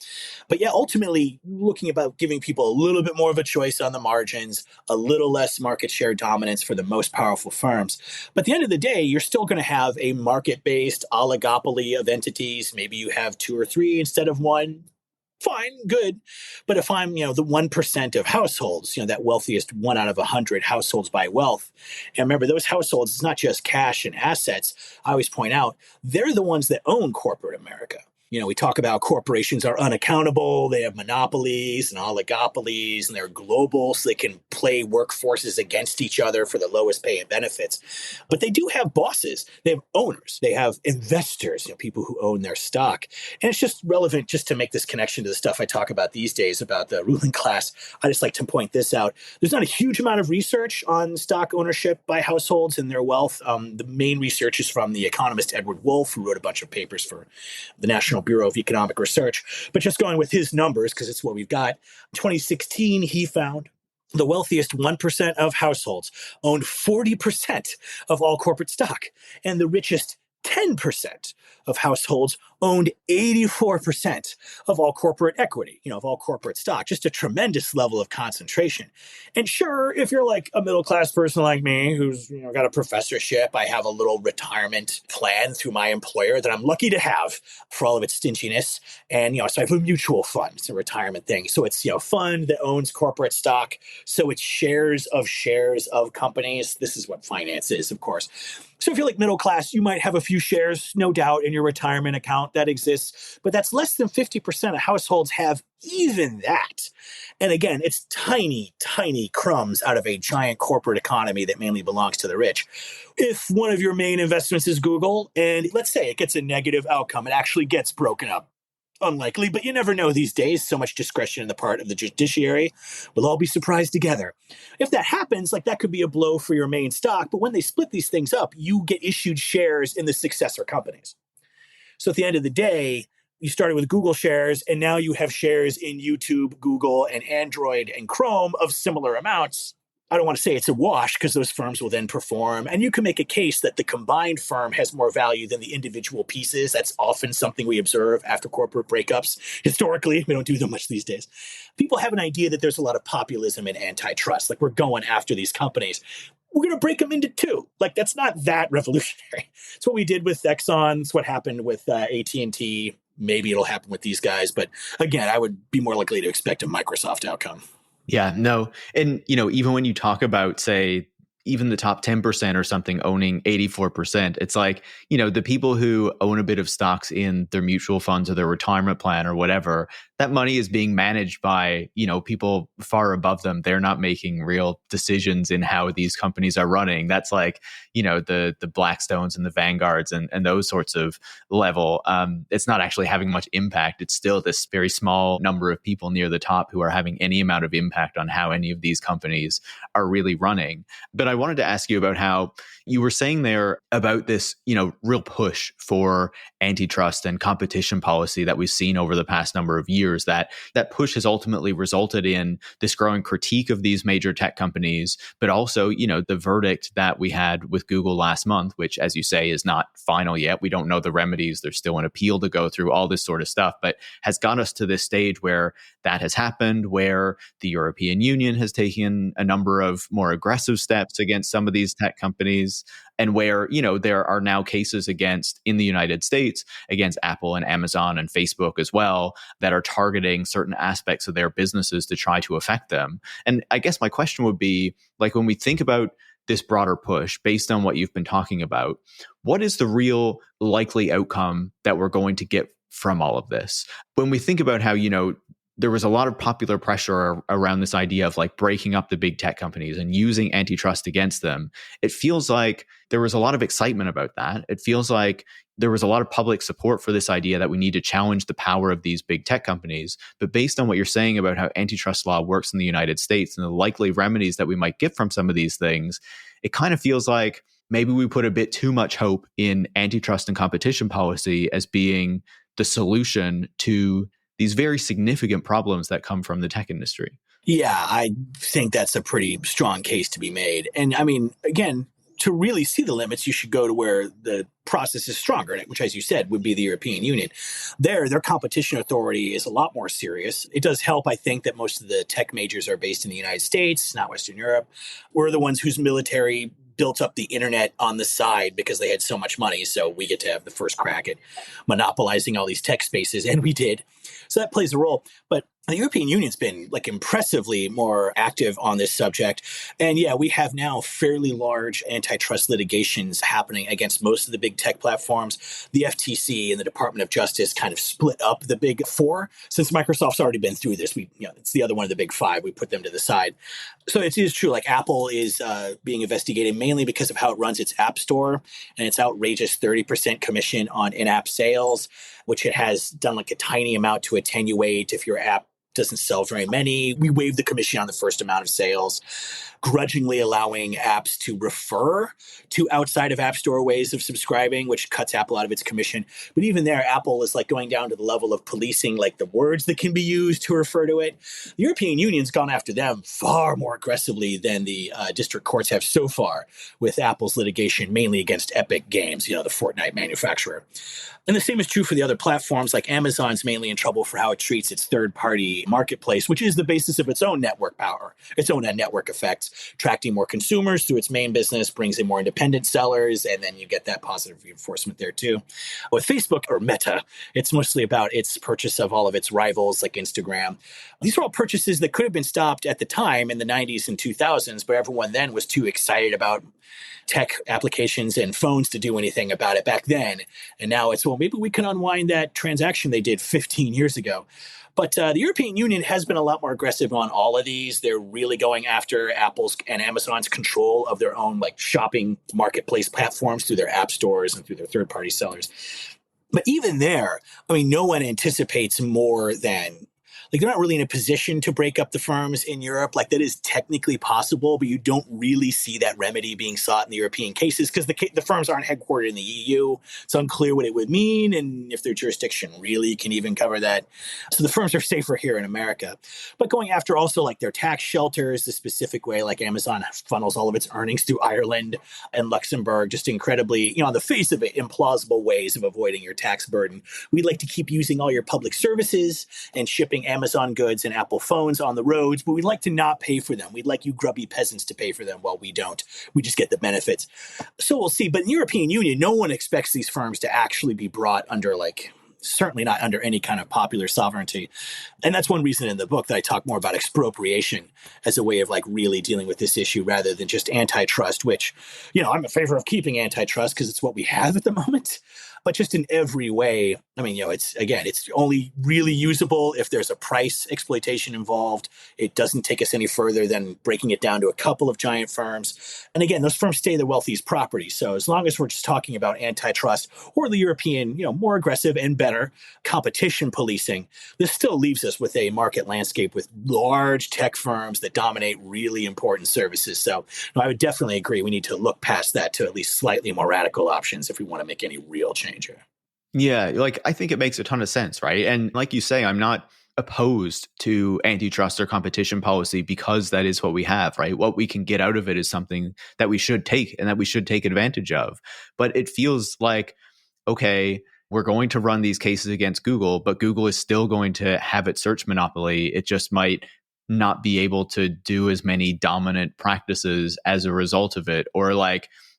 But yeah, ultimately, looking about giving people a little bit more of a choice on the margins, a little less market share dominance for the most powerful firms. But at the end of the day, you're still going to have a market-based oligopoly of entities. Maybe you have two or three instead of one. Fine, good. But if I'm, the 1% of households, that wealthiest 1 out of 100 households by wealth, and remember, those households, it's not just cash and assets. I always point out, they're the ones that own corporate America. We talk about corporations are unaccountable. They have monopolies and oligopolies, and they're global, so they can play workforces against each other for the lowest pay and benefits. But they do have bosses. They have owners. They have investors, people who own their stock. And it's just relevant just to make this connection to the stuff I talk about these days about the ruling class. I just like to point this out. There's not a huge amount of research on stock ownership by households and their wealth. The main research is from the economist Edward Wolff, who wrote a bunch of papers for the National Bureau of Economic Research. But just going with his numbers, because it's what we've got, 2016, he found The wealthiest 1% of households owned 40% of all corporate stock, and the richest 10% of households owned 84% of all corporate equity, of all corporate stock. Just a tremendous level of concentration. And sure, if you're like a middle-class person like me who's got a professorship, I have a little retirement plan through my employer that I'm lucky to have for all of its stinginess. And, so I have a mutual fund. It's a retirement thing. So it's, a fund that owns corporate stock. So it's shares of companies. This is what finance is, of course. So if you're like middle class, you might have a few shares, no doubt, in your retirement account. That exists. But that's less than 50% of households have even that. And again, it's tiny, tiny crumbs out of a giant corporate economy that mainly belongs to the rich. If one of your main investments is Google, and let's say it gets a negative outcome, it actually gets broken up. Unlikely, but you never know these days. So much discretion on the part of the judiciary. We'll all be surprised together. If that happens, that could be a blow for your main stock. But when they split these things up, you get issued shares in the successor companies. So at the end of the day, you started with Google shares, and now you have shares in YouTube, Google, and Android and Chrome of similar amounts. I don't want to say it's a wash because those firms will then perform. And you can make a case that the combined firm has more value than the individual pieces. That's often something we observe after corporate breakups. Historically, we don't do them much these days. People have an idea that there's a lot of populism in antitrust. We're going after these companies. We're going to break them into two. That's not that revolutionary. It's what we did with Exxon. It's what happened with AT&T. Maybe it'll happen with these guys. But again, I would be more likely to expect a Microsoft outcome. Yeah, no. And, even when you talk about, say, even the top 10% or something owning 84%, it's the people who own a bit of stocks in their mutual funds or their retirement plan or whatever, that money is being managed by, people far above them. They're not making real decisions in how these companies are running. That's the Blackstones and the Vanguards and those sorts of level. It's not actually having much impact. It's still this very small number of people near the top who are having any amount of impact on how any of these companies are really running. But I wanted to ask you about how you were saying there about this, real push for antitrust and competition policy that we've seen over the past number of years, that push has ultimately resulted in this growing critique of these major tech companies, but also, the verdict that we had with Google last month, which, as you say, is not final yet. We don't know the remedies. There's still an appeal to go through, all this sort of stuff, but has got us to this stage where that has happened, where the European Union has taken a number of more aggressive steps against some of these tech companies, and where, there are now cases in the United States against Apple and Amazon and Facebook as well that are targeting certain aspects of their businesses to try to affect them. And I guess my question would be, when we think about this broader push based on what you've been talking about, what is the real likely outcome that we're going to get from all of this? When we think about how, there was a lot of popular pressure around this idea of breaking up the big tech companies and using antitrust against them, it feels like there was a lot of excitement about that. It feels like there was a lot of public support for this idea that we need to challenge the power of these big tech companies. But based on what you're saying about how antitrust law works in the United States and the likely remedies that we might get from some of these things, it kind of feels like maybe we put a bit too much hope in antitrust and competition policy as being the solution to these very significant problems that come from the tech industry. Yeah, I think that's a pretty strong case to be made. And I mean, again, to really see the limits, you should go to where the process is stronger, which, as you said, would be the European Union. Their competition authority is a lot more serious. It does help, I think, that most of the tech majors are based in the United States, not Western Europe. We're the ones whose military built up the internet on the side because they had so much money. So we get to have the first crack at monopolizing all these tech spaces, and we did. So that plays a role. But the European Union's been impressively more active on this subject. And yeah, we have now fairly large antitrust litigations happening against most of the big tech platforms. The FTC and the Department of Justice kind of split up the big four. Since Microsoft's already been through this, it's the other one of the big five. We put them to the side. So it is true, Apple is being investigated mainly because of how it runs its app store and its outrageous 30% commission on in-app sales, which it has done a tiny amount to attenuate if your app doesn't sell very many. We waive the commission on the first amount of sales, grudgingly allowing apps to refer to outside of App Store ways of subscribing, which cuts Apple out of its commission. But even there, Apple is like going down to the level of policing like the words that can be used to refer to it. The European Union's gone after them far more aggressively than the district courts have so far, with Apple's litigation mainly against Epic Games, the Fortnite manufacturer. And the same is true for the other platforms. Like Amazon's mainly in trouble for how it treats its third-party marketplace, which is the basis of its own network power, its own network effects. Attracting more consumers through its main business brings in more independent sellers, and then you get that positive reinforcement there too. With Facebook, or Meta, it's mostly about its purchase of all of its rivals like Instagram. These are all purchases that could have been stopped at the time in the 90s and 2000s, but everyone then was too excited about tech applications and phones to do anything about it back then. And now it's, well, maybe we can unwind that transaction they did 15 years ago. But the European Union has been a lot more aggressive on all of these. They're really going after Apple's and Amazon's control of their own like shopping marketplace platforms through their app stores and through their third-party sellers. But even there, no one anticipates more than, they're not really in a position to break up the firms in Europe. Like, that is technically possible, but you don't really see that remedy being sought in the European cases because the firms aren't headquartered in the EU. It's unclear what it would mean and if their jurisdiction really can even cover that. So the firms are safer here in America. But going after also like their tax shelters, the specific way like Amazon funnels all of its earnings through Ireland and Luxembourg, just incredibly, on the face of it, implausible ways of avoiding your tax burden. We'd like to keep using all your public services and shipping Amazon goods and Apple phones on the roads, but we'd like to not pay for them. We'd like you grubby peasants to pay for them. Well, we don't. We just get the benefits. So we'll see. But in the European Union, no one expects these firms to actually be brought under certainly not under any kind of popular sovereignty. And that's one reason in the book that I talk more about expropriation as a way of really dealing with this issue rather than just antitrust, which, I'm in favor of keeping antitrust because it's what we have at the moment. But just in every way, it's only really usable if there's a price exploitation involved. It doesn't take us any further than breaking it down to a couple of giant firms. And again, those firms stay the wealthiest property. So as long as we're just talking about antitrust or the European, more aggressive and better competition policing, this still leaves us with a market landscape with large tech firms that dominate really important services. So I would definitely agree we need to look past that to at least slightly more radical options if we want to make any real change. Yeah, I think it makes a ton of sense, right? And like you say, I'm not opposed to antitrust or competition policy because that is what we have, right? What we can get out of it is something that we should take and that we should take advantage of. But it feels like, okay, we're going to run these cases against Google, but Google is still going to have its search monopoly. It just might not be able to do as many dominant practices as a result of it, or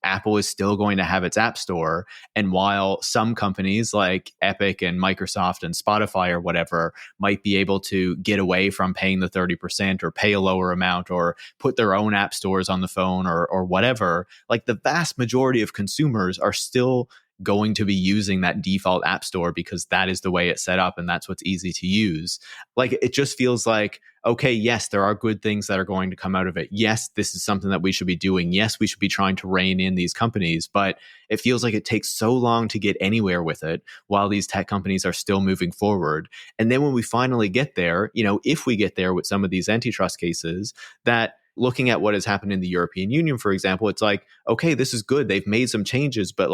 Apple is still going to have its app store. And while some companies like Epic and Microsoft and Spotify or whatever might be able to get away from paying the 30% or pay a lower amount or put their own app stores on the phone or whatever, the vast majority of consumers are still going to be using that default app store because that is the way it's set up and that's what's easy to use. It just feels like, okay, yes, there are good things that are going to come out of it. Yes, this is something that we should be doing. Yes, we should be trying to rein in these companies, but it feels like it takes so long to get anywhere with it while these tech companies are still moving forward. And then when we finally get there, if we get there with some of these antitrust cases, that looking at what has happened in the European Union, for example, it's okay, this is good. They've made some changes, but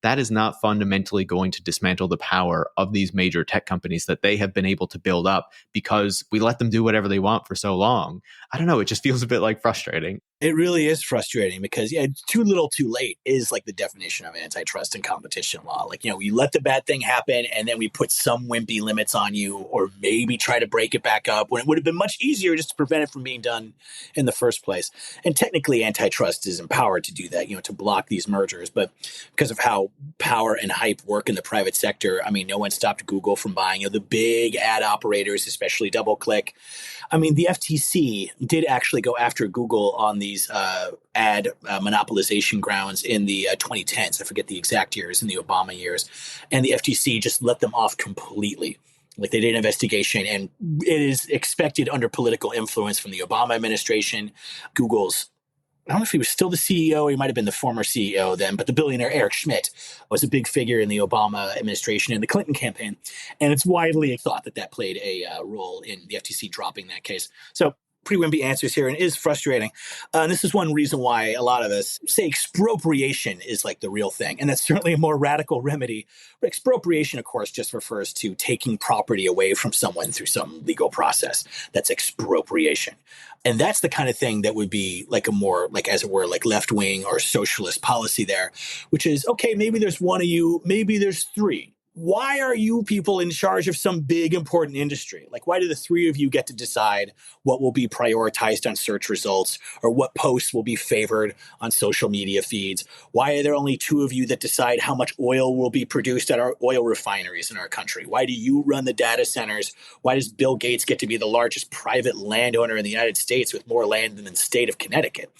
that is not fundamentally going to dismantle the power of these major tech companies that they have been able to build up because we let them do whatever they want for so long. I don't know. It just feels a bit frustrating. It really is frustrating because, too little, too late is the definition of antitrust and competition law. We let the bad thing happen and then we put some wimpy limits on you or maybe try to break it back up when it would have been much easier just to prevent it from being done in the first place. And technically, antitrust is empowered to do that, to block these mergers. But because of how power and hype work in the private sector, no one stopped Google from buying the big ad operators, especially DoubleClick. The FTC did actually go after Google on these ad monopolization grounds in the 2010s. I forget the exact years, in the Obama years. And the FTC just let them off completely. They did an investigation, and it is expected under political influence from the Obama administration, Google's I don't know if he was still the CEO, he might have been the former CEO then, but the billionaire Eric Schmidt was a big figure in the Obama administration and the Clinton campaign. And it's widely thought that that played a role in the FTC dropping that case. So pretty wimpy answers here, and it is frustrating. And this is one reason why a lot of us say expropriation is like the real thing. And that's certainly a more radical remedy. But expropriation, of course, just refers to taking property away from someone through some legal process. That's expropriation. And that's the kind of thing that would be like a more, like, as it were, like left-wing or socialist policy there, which is, okay, maybe there's one of you, maybe there's three. Why are you people in charge of some big important industry? Like, why do the three of you get to decide what will be prioritized on search results or what posts will be favored on social media feeds? Why are there only two of you that decide how much oil will be produced at our oil refineries in our country? Why do you run the data centers? Why does Bill Gates get to be the largest private landowner in the United States with more land than the state of Connecticut?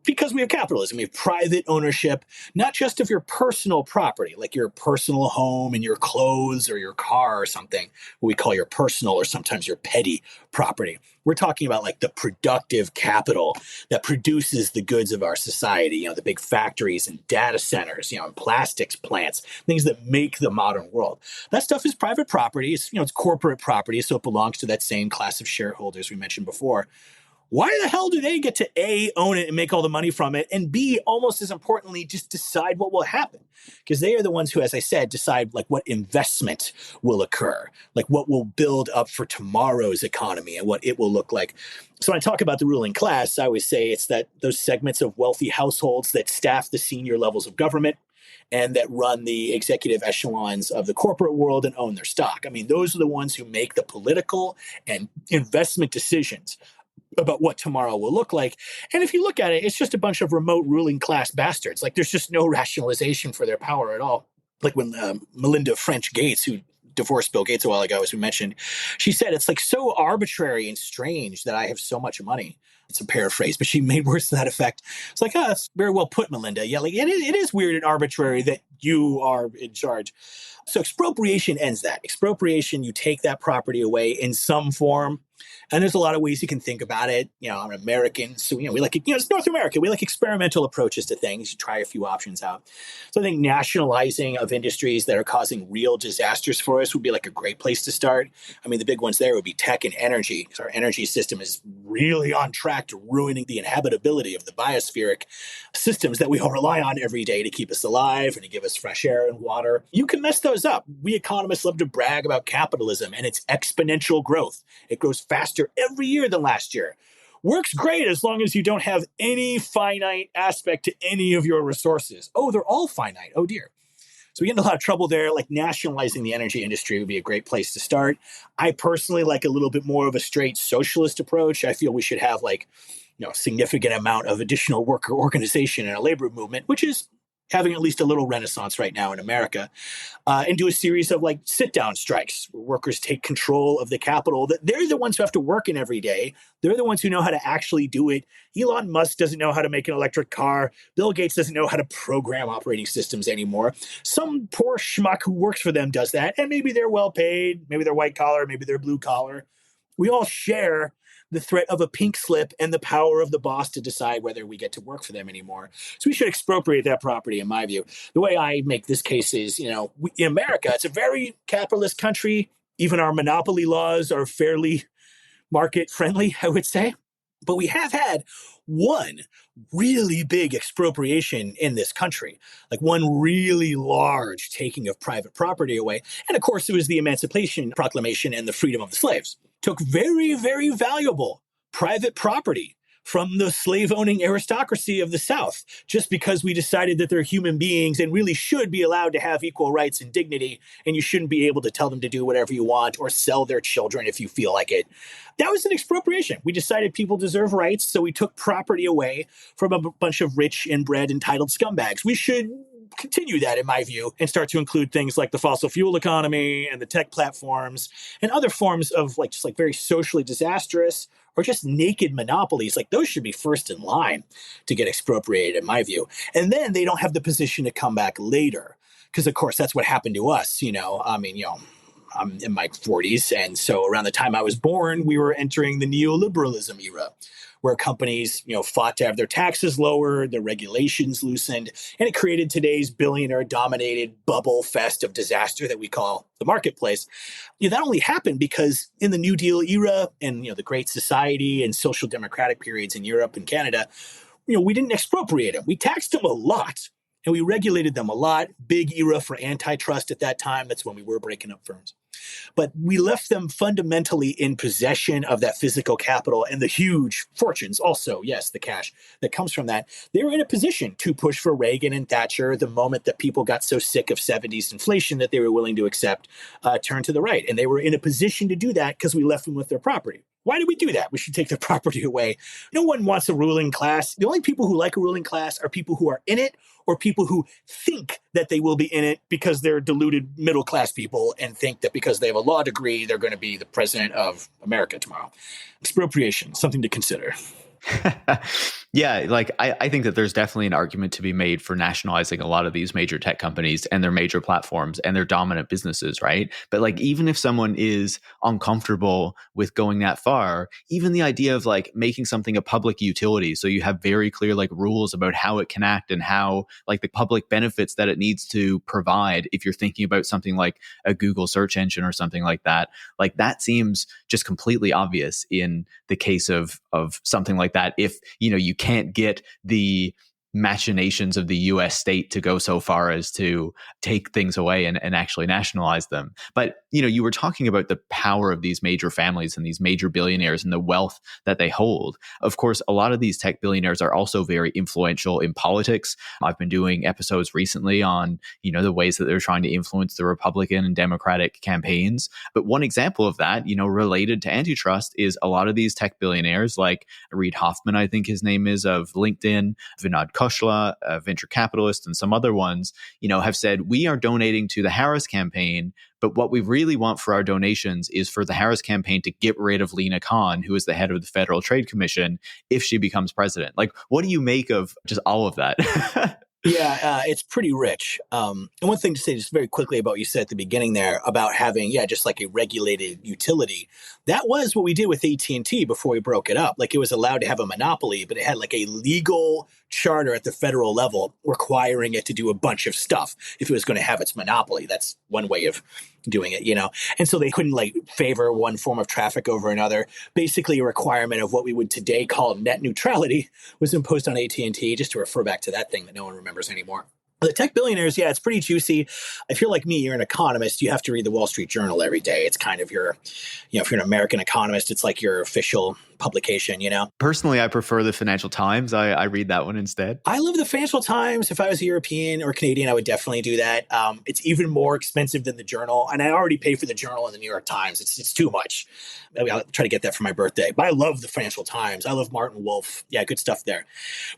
Because we have capitalism, we have private ownership, not just of your personal property, like your personal home and your clothes or your car or something, what we call your personal or sometimes your petty property. We're talking about like the productive capital that produces the goods of our society, the big factories and data centers, and plastics plants, things that make the modern world. That stuff is private property. It's corporate property, so it belongs to that same class of shareholders we mentioned before. Why the hell do they get to A, own it and make all the money from it, and B, almost as importantly, just decide what will happen? Because they are the ones who, as I said, decide like what investment will occur, like what will build up for tomorrow's economy and what it will look like. So when I talk about the ruling class, I always say it's that those segments of wealthy households that staff the senior levels of government and that run the executive echelons of the corporate world and own their stock. I mean, those are the ones who make the political and investment decisions about what tomorrow will look like. And if you look at it, it's just a bunch of remote ruling class bastards. Like, there's just no rationalization for their power at all. Like when Melinda French Gates, who divorced Bill Gates a while ago, as we mentioned, she said, it's like so arbitrary and strange that I have so much money. It's a paraphrase, but she made words to that effect. It's like, oh, that's very well put, Melinda. Yeah, like it is weird and arbitrary that you are in charge. So expropriation ends that. Expropriation, you take that property away in some form. And there's a lot of ways you can think about it. I'm an American, so we like it's North America. We like experimental approaches to things. You try a few options out. So I think nationalizing of industries that are causing real disasters for us would be like a great place to start. I mean, the big ones there would be tech and energy, because our energy system is really on track to ruining the inhabitability of the biospheric systems that we all rely on every day to keep us alive and to give us fresh air and water. You can mess those up. We economists love to brag about capitalism and its exponential growth. It grows faster every year than last year. Works great as long as you don't have any finite aspect to any of your resources. Oh, they're all finite. Oh, dear. So we get in a lot of trouble there. Like nationalizing the energy industry would be a great place to start. I personally like a little bit more of a straight socialist approach. I feel we should have a significant amount of additional worker organization and a labor movement, which is having at least a little renaissance right now in America, and do a series of sit-down strikes where workers take control of the capital. They're the ones who have to work in every day. They're the ones who know how to actually do it. Elon Musk doesn't know how to make an electric car. Bill Gates doesn't know how to program operating systems anymore. Some poor schmuck who works for them does that, and maybe they're well paid, maybe they're white collar, maybe they're blue collar. We all share the threat of a pink slip and the power of the boss to decide whether we get to work for them anymore. So we should expropriate that property, in my view. The way I make this case is, in America, it's a very capitalist country. Even our monopoly laws are fairly market friendly, I would say. But we have had one really big expropriation in this country, like one really large taking of private property away. And of course, it was the Emancipation Proclamation and the freedom of the slaves. Took very, very valuable private property from the slave-owning aristocracy of the South, just because we decided that they're human beings and really should be allowed to have equal rights and dignity, and you shouldn't be able to tell them to do whatever you want or sell their children if you feel like it. That was an expropriation. We decided people deserve rights, so we took property away from a bunch of rich, inbred, entitled scumbags. We should continue that, in my view, and start to include things like the fossil fuel economy and the tech platforms and other forms of very socially disastrous or just naked monopolies. Like, those should be first in line to get expropriated, in my view. And then they don't have the position to come back later. Because, of course, that's what happened to us. I'm in my 40s. And so around the time I was born, we were entering the neoliberalism era, where companies, fought to have their taxes lowered, their regulations loosened, and it created today's billionaire-dominated bubble fest of disaster that we call the marketplace. That only happened because in the New Deal era and, the Great Society and social democratic periods in Europe and Canada, we didn't expropriate them. We taxed them a lot and we regulated them a lot. Big era for antitrust at that time. That's when we were breaking up firms. But we left them fundamentally in possession of that physical capital and the huge fortunes. Also, yes, the cash that comes from that. They were in a position to push for Reagan and Thatcher the moment that people got so sick of 70s inflation that they were willing to accept turn to the right. And they were in a position to do that because we left them with their property. Why did we do that? We should take their property away. No one wants a ruling class. The only people who like a ruling class are people who are in it or people who think that they will be in it because they're deluded middle-class people and think that because they have a law degree, they're going to be the president of America tomorrow. Expropriation, something to consider. Yeah, I think that there's definitely an argument to be made for nationalizing a lot of these major tech companies and their major platforms and their dominant businesses, right? But even if someone is uncomfortable with going that far, even the idea of making something a public utility, so you have very clear rules about how it can act and how the public benefits that it needs to provide. If you're thinking about something like a Google search engine or something like that seems just completely obvious in the case of something like that. If you can't get the machinations of the US state to go so far as to take things away and actually nationalize them. But, you were talking about the power of these major families and these major billionaires and the wealth that they hold. Of course, a lot of these tech billionaires are also very influential in politics. I've been doing episodes recently on, the ways that they're trying to influence the Republican and Democratic campaigns. But one example of that, related to antitrust is a lot of these tech billionaires like Reid Hoffman, I think his name is, of LinkedIn, Vinod Khosla, a venture capitalist, and some other ones, have said, we are donating to the Harris campaign, but what we really want for our donations is for the Harris campaign to get rid of Lina Khan, who is the head of the Federal Trade Commission, if she becomes president. What do you make of just all of that? Yeah, it's pretty rich. And one thing to say just very quickly about what you said at the beginning there about having, just a regulated utility. That was what we did with AT&T before we broke it up. It was allowed to have a monopoly, but it had a legal charter at the federal level requiring it to do a bunch of stuff if it was going to have its monopoly. That's one way of doing it, And so they couldn't favor one form of traffic over another. Basically, a requirement of what we would today call net neutrality was imposed on AT&T, just to refer back to that thing that no one remembers anymore. The tech billionaires, it's pretty juicy. If you're like me, you're an economist, you have to read the Wall Street Journal every day. It's kind of your, if you're an American economist, it's like your official publication, Personally, I prefer the Financial Times. I read that one instead. I love the Financial Times. If I was a European or Canadian, I would definitely do that. It's even more expensive than the Journal. And I already pay for the Journal and the New York Times. It's too much. I'll try to get that for my birthday. But I love the Financial Times. I love Martin Wolf. Yeah, good stuff there.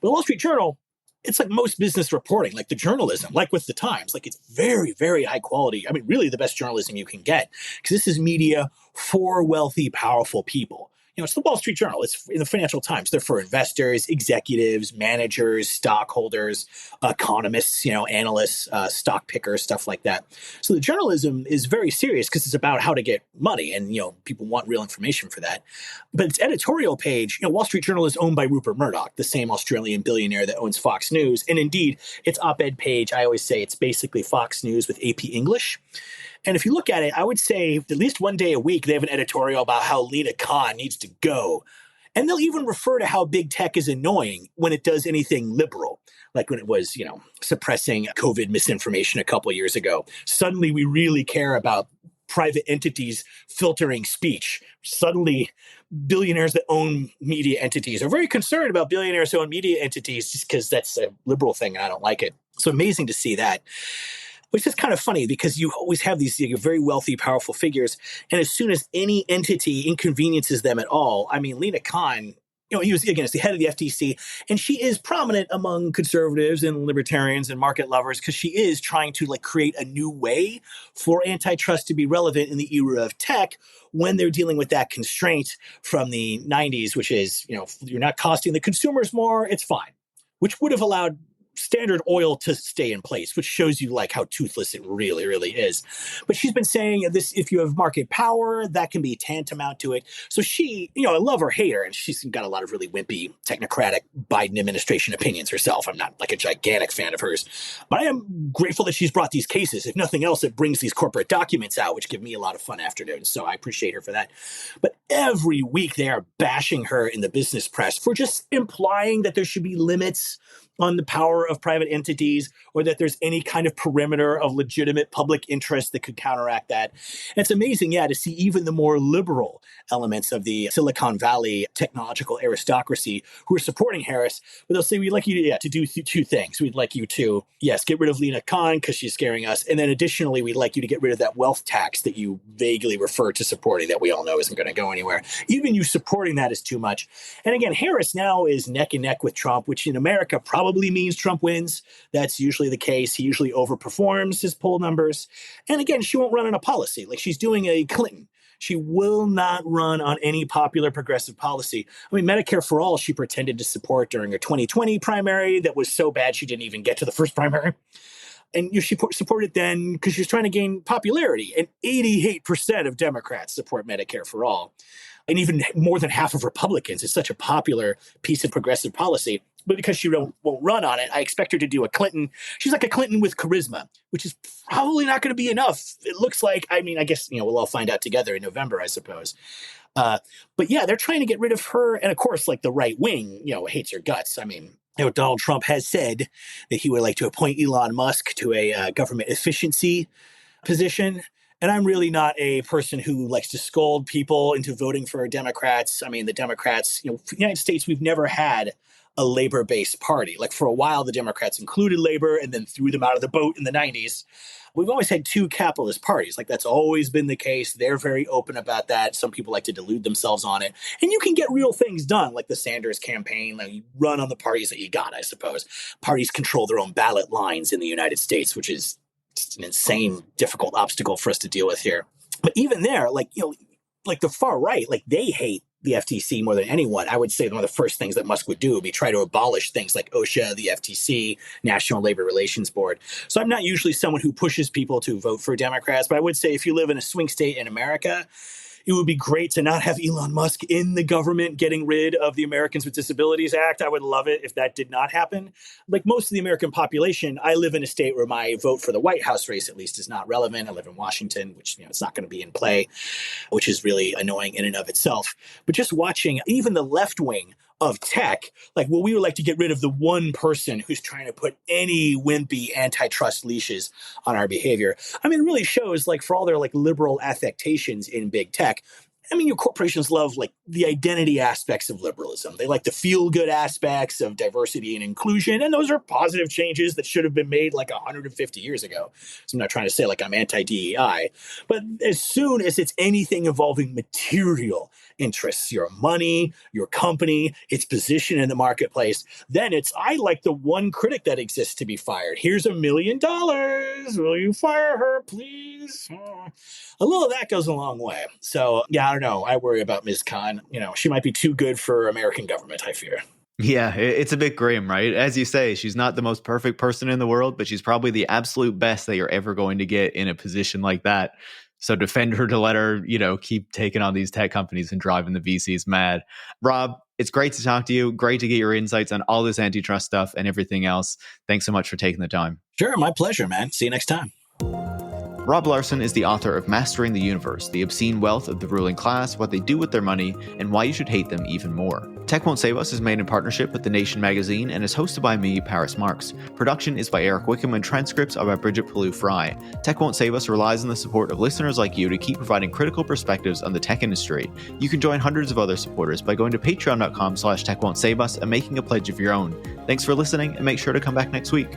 But the Wall Street Journal, it's like most business reporting, like the journalism, like with the Times, it's very, very high quality. I mean, really the best journalism you can get, because this is media for wealthy, powerful people. It's the Wall Street Journal. It's in the Financial Times. They're for investors, executives, managers, stockholders, economists, analysts, stock pickers, stuff like that. So the journalism is very serious because it's about how to get money, and people want real information for that. But its editorial page, Wall Street Journal is owned by Rupert Murdoch, the same Australian billionaire that owns Fox News. And indeed, its op-ed page, I always say it's basically Fox News with AP English. And if you look at it, I would say at least one day a week, they have an editorial about how Lina Khan needs to go. And they'll even refer to how big tech is annoying when it does anything liberal, like when it was, suppressing COVID misinformation a couple of years ago. Suddenly, we really care about private entities filtering speech. Suddenly, billionaires that own media entities are very concerned about billionaires who own media entities just because that's a liberal thing and I don't like it. So amazing to see that. Which is kind of funny because you always have these very wealthy, powerful figures. And as soon as any entity inconveniences them at all, I mean, Lina Khan, he was, again, it's the head of the FTC, and she is prominent among conservatives and libertarians and market lovers because she is trying to create a new way for antitrust to be relevant in the era of tech when they're dealing with that constraint from the 90s, which is, you're not costing the consumers more, it's fine, which would have allowed Standard Oil to stay in place, which shows you like how toothless it really, really is. But she's been saying this, if you have market power, that can be tantamount to it. So she, I love her, hate her, and she's got a lot of really wimpy, technocratic Biden administration opinions herself. I'm not like a gigantic fan of hers, but I am grateful that she's brought these cases. If nothing else, it brings these corporate documents out, which give me a lot of fun afternoons. So I appreciate her for that. But every week they are bashing her in the business press for just implying that there should be limits on the power of private entities, or that there's any kind of perimeter of legitimate public interest that could counteract that. And it's amazing, to see even the more liberal elements of the Silicon Valley technological aristocracy who are supporting Harris, but they'll say, we'd like you to do two things. We'd like you to, yes, get rid of Lena Khan because she's scaring us. And then additionally, we'd like you to get rid of that wealth tax that you vaguely refer to supporting that we all know isn't going to go anywhere. Even you supporting that is too much. And again, Harris now is neck and neck with Trump, which in America probably means Trump wins. That's usually the case. He usually overperforms his poll numbers. And again, she won't run on a policy. Like she's doing a Clinton. She will not run on any popular progressive policy. I mean, Medicare for All, she pretended to support during her 2020 primary that was so bad she didn't even get to the first primary. And she supported then because she was trying to gain popularity. And 88% of Democrats support Medicare for All. And even more than half of Republicans. It's such a popular piece of progressive policy. But because she won't run on it, I expect her to do a Clinton. She's like a Clinton with charisma, which is probably not going to be enough. It looks like, I guess, we'll all find out together in November, I suppose. But they're trying to get rid of her. And of course, like the right wing, hates her guts. Donald Trump has said that he would like to appoint Elon Musk to a government efficiency position. And I'm really not a person who likes to scold people into voting for Democrats. The Democrats, in the United States, we've never had a labor-based party. Like for a while, the Democrats included labor and then threw them out of the boat in the 90s. We've always had two capitalist parties. Like that's always been the case. They're very open about that. Some people like to delude themselves on it. And you can get real things done, like the Sanders campaign. Like you run on the parties that you got, I suppose. Parties control their own ballot lines in the United States, which is an insane, difficult obstacle for us to deal with here. But even there, like the far right, like they hate the FTC more than anyone. I would say one of the first things that Musk would do would be try to abolish things like OSHA, the FTC, National Labor Relations Board. So I'm not usually someone who pushes people to vote for Democrats, but I would say if you live in a swing state in America, it would be great to not have Elon Musk in the government getting rid of the Americans with Disabilities Act. I would love it if that did not happen. Like most of the American population, I live in a state where my vote for the White House race at least is not relevant. I live in Washington, which it's not going to be in play, which is really annoying in and of itself. But just watching even the left wing of tech, like, we would like to get rid of the one person who's trying to put any wimpy antitrust leashes on our behavior. It really shows, like, for all their like liberal affectations in big tech, your corporations love like the identity aspects of liberalism. They like the feel-good aspects of diversity and inclusion, and those are positive changes that should have been made like 150 years ago. So I'm not trying to say like I'm anti-DEI, but as soon as it's anything involving material interests, your money, your company, its position in the marketplace, then it's, I like the one critic that exists to be fired. Here's $1 million. Will you fire her, please? A little of that goes a long way. So, I don't know. I worry about Ms. Khan. She might be too good for American government, I fear. Yeah, it's a bit grim, right? As you say, she's not the most perfect person in the world, but she's probably the absolute best that you're ever going to get in a position like that. So defend her to let her, keep taking on these tech companies and driving the VCs mad. Rob, it's great to talk to you. Great to get your insights on all this antitrust stuff and everything else. Thanks so much for taking the time. Sure, my pleasure, man. See you next time. Rob Larson is the author of Mastering the Universe, The Obscene Wealth of the Ruling Class, What They Do with Their Money, and Why You Should Hate Them Even More. Tech Won't Save Us is made in partnership with The Nation magazine and is hosted by me, Paris Marx. Production is by Eric Wickham and transcripts are by Brigitte Pawliw-Fry. Tech Won't Save Us relies on the support of listeners like you to keep providing critical perspectives on the tech industry. You can join hundreds of other supporters by going to patreon.com/techwon'tsaveus and making a pledge of your own. Thanks for listening, and make sure to come back next week.